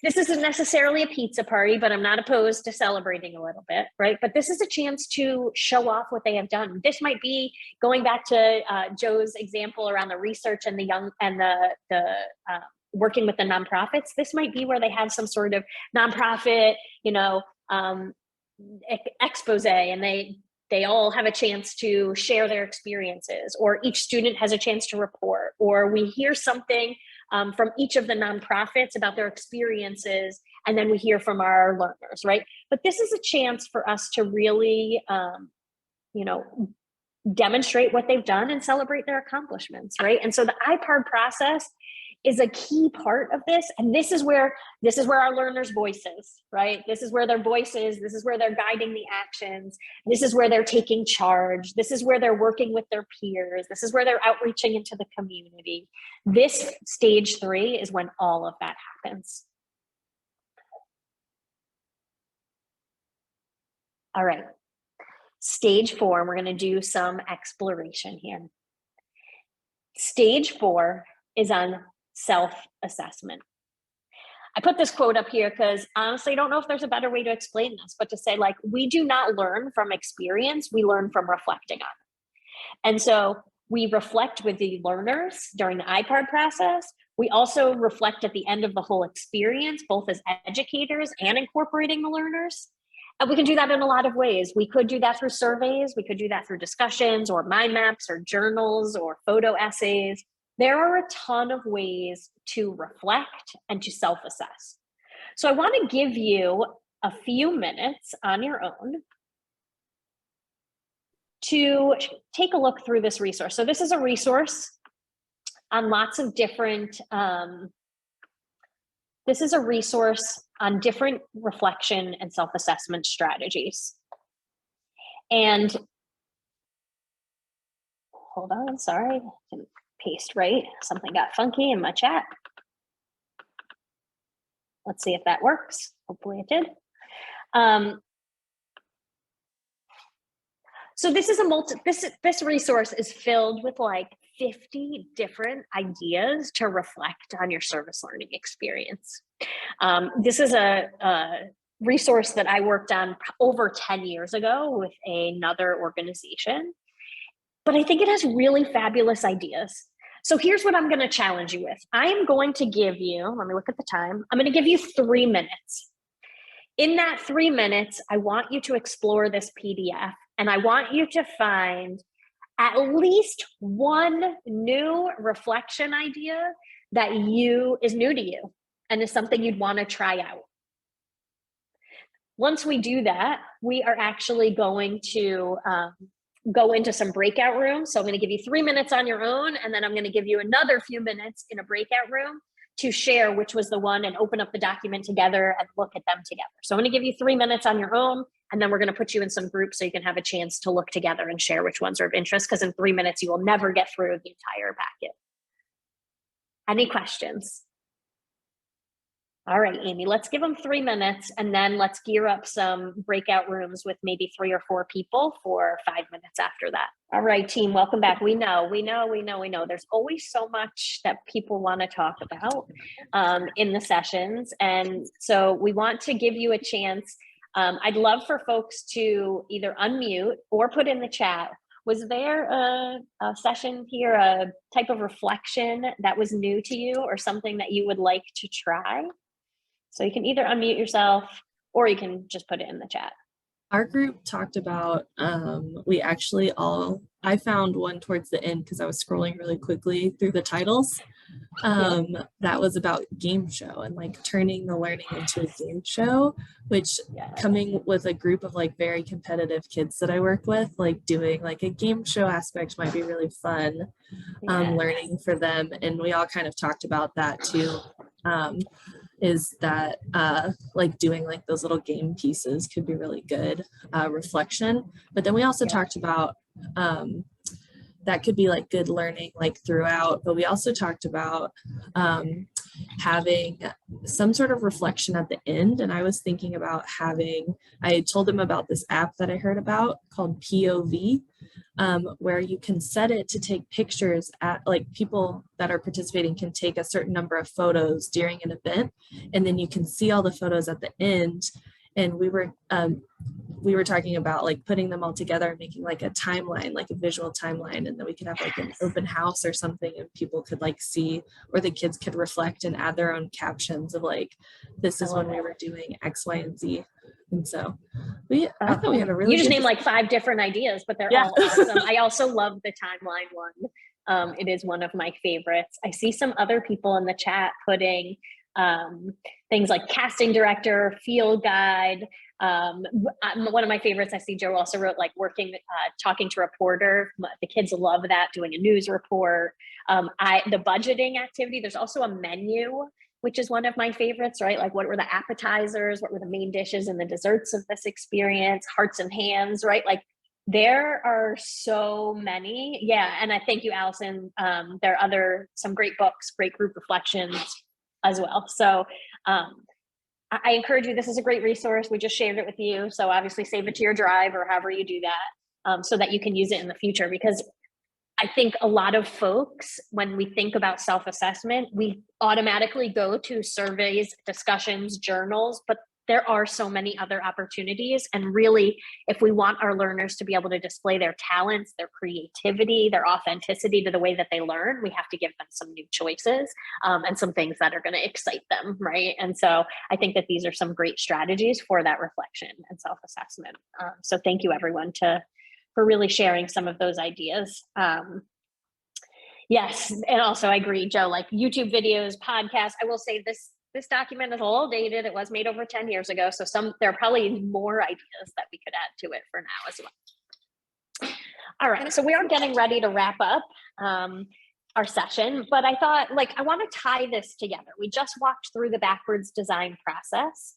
This isn't necessarily a pizza party, but I'm not opposed to celebrating a little bit, right? But this is a chance to show off what they have done. This might be going back to Joe's example around the research and the young and the working with the nonprofits. This might be where they have some sort of nonprofit, expose, and they all have a chance to share their experiences, or each student has a chance to report, or we hear something from each of the nonprofits about their experiences, and then we hear from our learners, right? But this is a chance for us to really, demonstrate what they've done and celebrate their accomplishments, right? And so the IPARD process is a key part of this. And this is where our learners' voices, right? This is where their voices, this is where they're guiding the actions. This is where they're taking charge. This is where they're working with their peers. This is where they're outreaching into the community. This stage 3 is when all of that happens. All right. Stage 4, we're going to do some exploration here. Stage 4 is on self-assessment. I put this quote up here because honestly, I don't know if there's a better way to explain this, but to say, like, we do not learn from experience, we learn from reflecting on it. And so we reflect with the learners during the IPARD process. We also reflect at the end of the whole experience, both as educators and incorporating the learners. And we can do that in a lot of ways. We could do that through surveys. We could do that through discussions or mind maps or journals or photo essays. There are a ton of ways to reflect and to self-assess. So I want to give you a few minutes on your own to take a look through this resource. So this is a resource on lots of different, this is a resource on different reflection and self-assessment strategies. And hold on, sorry. Paste right. Something got funky in my chat. Let's see if that works. Hopefully it did. So this is this resource is filled with like 50 different ideas to reflect on your service learning experience. This is a resource that I worked on over 10 years ago with another organization. But I think it has really fabulous ideas. So here's what I'm going to challenge you with. I am going to give you, let me look at the time. I'm going to give you 3 minutes. In that 3 minutes, I want you to explore this PDF, and I want you to find at least one new reflection idea that is new to you and is something you'd want to try out. Once we do that, we are actually going to go into some breakout rooms. So I'm going to give you 3 minutes on your own, and then I'm going to give you another few minutes in a breakout room to share which was the one and open up the document together and look at them together. So I'm going to give you 3 minutes on your own, and then we're going to put you in some groups so you can have a chance to look together and share which ones are of interest, because in 3 minutes, you will never get through the entire packet. Any questions? All right, Amy, let's give them 3 minutes, and then let's gear up some breakout rooms with maybe 3 or 4 people for 5 minutes after that. All right, team, welcome back. We know. There's always so much that people want to talk about in the sessions. And so we want to give you a chance. I'd love for folks to either unmute or put in the chat. Was there a session here, a type of reflection that was new to you or something that you would like to try? So you can either unmute yourself or you can just put it in the chat. Our group talked about, I found one towards the end because I was scrolling really quickly through the titles. That was about game show and like turning the learning into a game show, which coming with a group of like very competitive kids that I work with, like doing like a game show aspect might be really fun, learning for them. And we all kind of talked about that too. Is that like doing like those little game pieces could be really good reflection. But then we also talked about that could be like good learning like throughout, but we also talked about having some sort of reflection at the end. And I was thinking about I told them about this app that I heard about called POV, where you can set it to take pictures at, like, people that are participating can take a certain number of photos during an event, and then you can see all the photos at the end. And we were talking about like putting them all together and making like a timeline, like a visual timeline, and then we could have like an open house or something, and people could like see, or the kids could reflect and add their own captions of like, this is when we were doing X, Y, and Z. And so I thought we had a really You just named like 5 different ideas, but they're all awesome. I also love the timeline one. It is one of my favorites. I see some other people in the chat putting things like casting director, field guide. One of my favorites, I see Joe also wrote like talking to reporter. The kids love that, doing a news report. The budgeting activity, there's also a menu, which is one of my favorites, right? Like, what were the appetizers? What were the main dishes and the desserts of this experience? Hearts and hands, right? Like, there are so many. Yeah, and I thank you, Allison. There are some great books, great group reflections as well. So I encourage you, this is a great resource. We just shared it with you. So obviously save it to your drive or however you do that, so that you can use it in the future. Because I think a lot of folks, when we think about self-assessment, we automatically go to surveys, discussions, journals, but there are so many other opportunities. And really, if we want our learners to be able to display their talents, their creativity, their authenticity to the way that they learn, we have to give them some new choices and some things that are going to excite them, right? And so I think that these are some great strategies for that reflection and self-assessment. So thank you, everyone, for really sharing some of those ideas. Yes, and also I agree, Joe, like YouTube videos, podcasts. I will say this document is a little dated. It was made over 10 years ago. So there are probably more ideas that we could add to it for now as well. All right, so we are getting ready to wrap up our session, but I thought, like, I want to tie this together. We just walked through the backwards design process.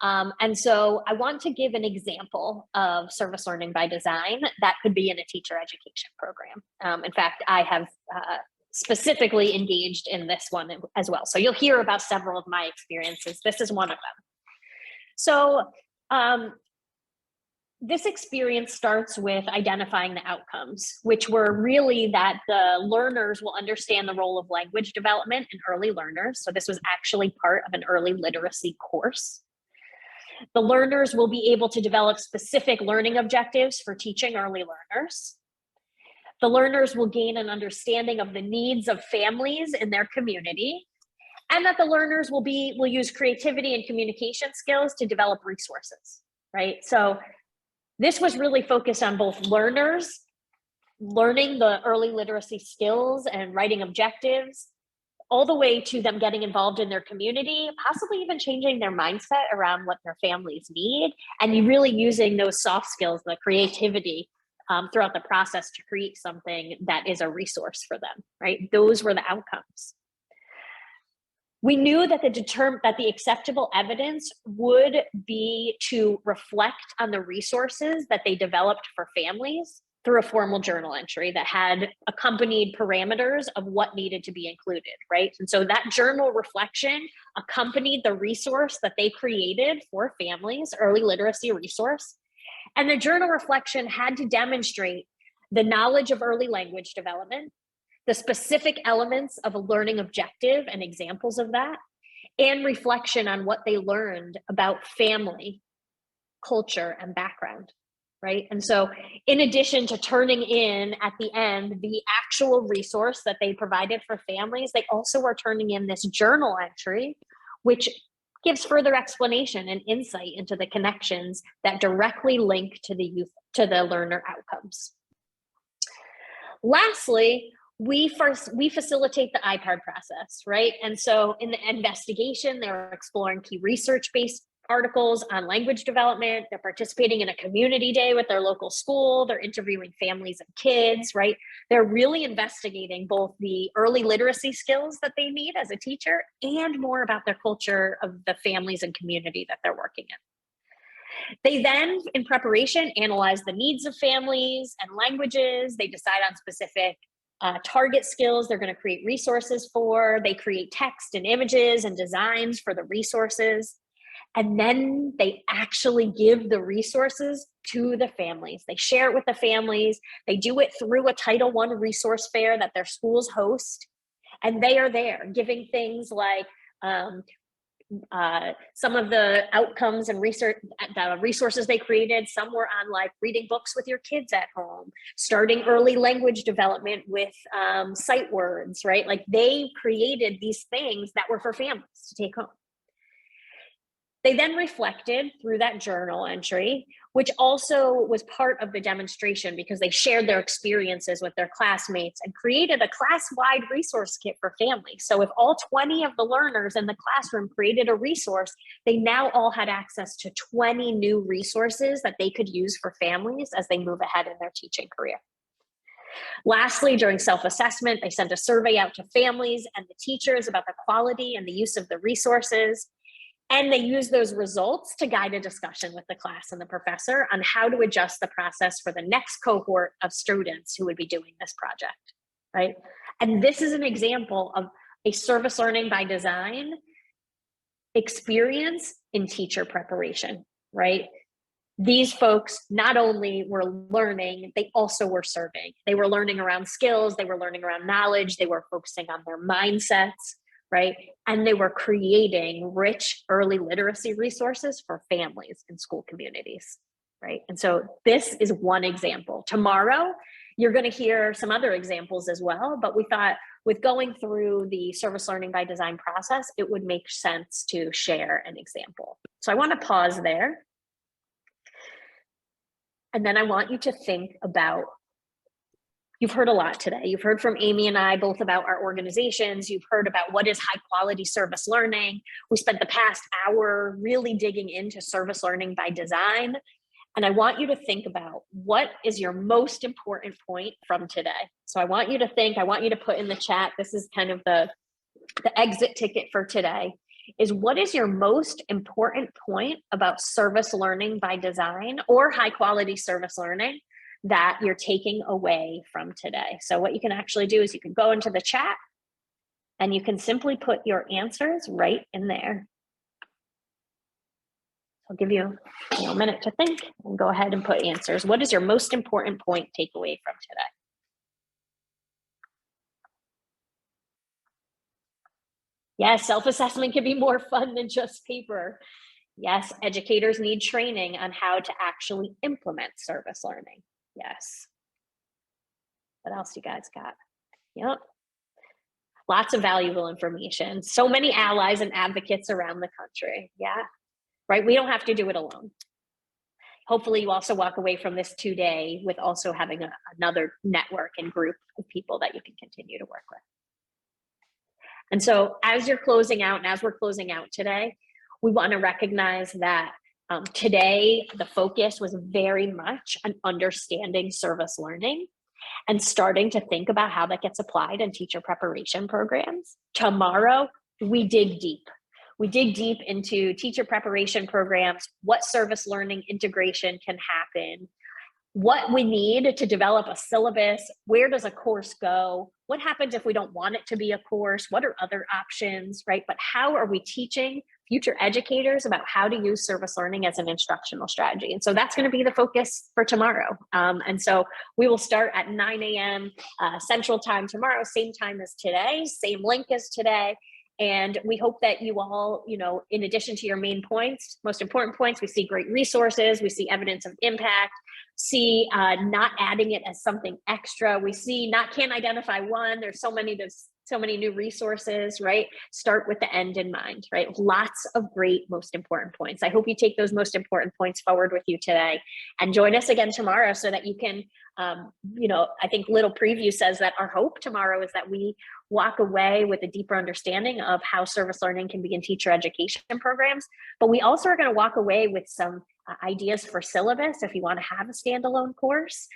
And so I want to give an example of service learning by design that could be in a teacher education program. In fact, I have specifically engaged in this one as well. So you'll hear about several of my experiences. This is one of them. So this experience starts with identifying the outcomes, which were really that the learners will understand the role of language development in early learners. So this was actually part of an early literacy course. The learners will be able to develop specific learning objectives for teaching early learners. The learners will gain an understanding of the needs of families in their community, and that the learners will use creativity and communication skills to develop resources, right? So this was really focused on both learners learning the early literacy skills and writing objectives, all the way to them getting involved in their community, possibly even changing their mindset around what their families need, and you really using those soft skills, the creativity, throughout the process to create something that is a resource for them, right? Those were the outcomes. We knew that the acceptable evidence would be to reflect on the resources that they developed for families through a formal journal entry that had accompanied parameters of what needed to be included, right? And so that journal reflection accompanied the resource that they created for families, early literacy resource. And the journal reflection had to demonstrate the knowledge of early language development, the specific elements of a learning objective and examples of that, and reflection on what they learned about family, culture, and background, right? And so in addition to turning in at the end the actual resource that they provided for families, they also are turning in this journal entry, which gives further explanation and insight into the connections that directly link to the learner outcomes. Lastly, we facilitate the IPARD process, right? And so in the investigation, they're exploring key research-based articles on language development. They're participating in a community day with their local school. They're interviewing families and kids, right? They're really investigating both the early literacy skills that they need as a teacher and more about their culture of the families and community that they're working in. They then, in preparation, analyze the needs of families and languages. They decide on specific target skills they're going to create resources for. They create text and images and designs for the resources. And then they actually give the resources to the families. They share it with the families. They do it through a Title I resource fair that their schools host. And they are there giving things like some of the outcomes and research, the resources they created. Some were on like reading books with your kids at home, starting early language development with sight words, right? Like they created these things that were for families to take home. They then reflected through that journal entry, which also was part of the demonstration because they shared their experiences with their classmates and created a class-wide resource kit for families. So if all 20 of the learners in the classroom created a resource, they now all had access to 20 new resources that they could use for families as they move ahead in their teaching career. Lastly, during self-assessment, they sent a survey out to families and the teachers about the quality and the use of the resources. And they use those results to guide a discussion with the class and the professor on how to adjust the process for the next cohort of students who would be doing this project, right? And this is an example of a service learning by design experience in teacher preparation, right? These folks not only were learning, they also were serving. They were learning around skills, they were learning around knowledge, they were focusing on their mindsets, right? And they were creating rich early literacy resources for families and school communities, right? And so this is one example. Tomorrow, you're going to hear some other examples as well, but we thought with going through the service learning by design process, it would make sense to share an example. So I want to pause there. And then I want you to think about, you've heard a lot today. You've heard from Amy and I both about our organizations. You've heard about what is high quality service learning. We spent the past hour really digging into service learning by design. And I want you to think about what is your most important point from today. So I want you to think, I want you to put in the chat, this is kind of the exit ticket for today, is what is your most important point about service learning by design or high quality service learning that you're taking away from today? So what you can actually do is you can go into the chat and you can simply put your answers right in there. I'll give you a minute to think and go ahead and put answers. What is your most important point takeaway from today? Yes, self-assessment can be more fun than just paper. Yes, educators need training on how to actually implement service learning. Yes. What else you guys got? Yep. Lots of valuable information. So many allies and advocates around the country. Yeah. Right. We don't have to do it alone. Hopefully you also walk away from this today with also having another network and group of people that you can continue to work with. And so as you're closing out and as we're closing out today, we want to recognize that today, the focus was very much on understanding service learning and starting to think about how that gets applied in teacher preparation programs. Tomorrow, we dig deep. We dig deep into teacher preparation programs, what service learning integration can happen, what we need to develop a syllabus, where does a course go, what happens if we don't want it to be a course, what are other options, right? But how are we teaching future educators about how to use service learning as an instructional strategy? And so that's going to be the focus for tomorrow. And so we will start at 9 a.m. Central Time tomorrow, same time as today, same link as today. And we hope that you all, in addition to your main points, most important points, we see great resources, we see evidence of impact, see not adding it as something extra. We see can't identify one. There's so many new resources, right? Start with the end in mind, right? Lots of great, most important points. I hope you take those most important points forward with you today and join us again tomorrow so that you can, I think little preview says that our hope tomorrow is that we walk away with a deeper understanding of how service learning can be in teacher education programs, but we also are going to walk away with some ideas for syllabus if you want to have a standalone course,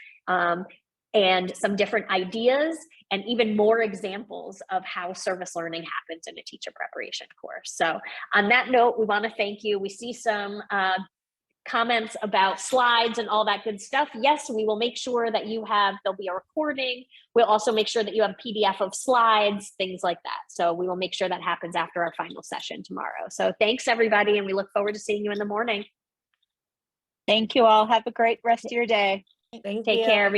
and some different ideas and even more examples of how service learning happens in a teacher preparation course. So on that note, we want to thank you. We see some comments about slides and all that good stuff, yes, we will make sure that there'll be a recording. We'll also make sure that you have a PDF of slides, things like that. So we will make sure that happens after our final session tomorrow. So thanks everybody, and we look forward to seeing you in the morning. Thank you all. Have a great rest of your day. Thank Take you. care, everybody.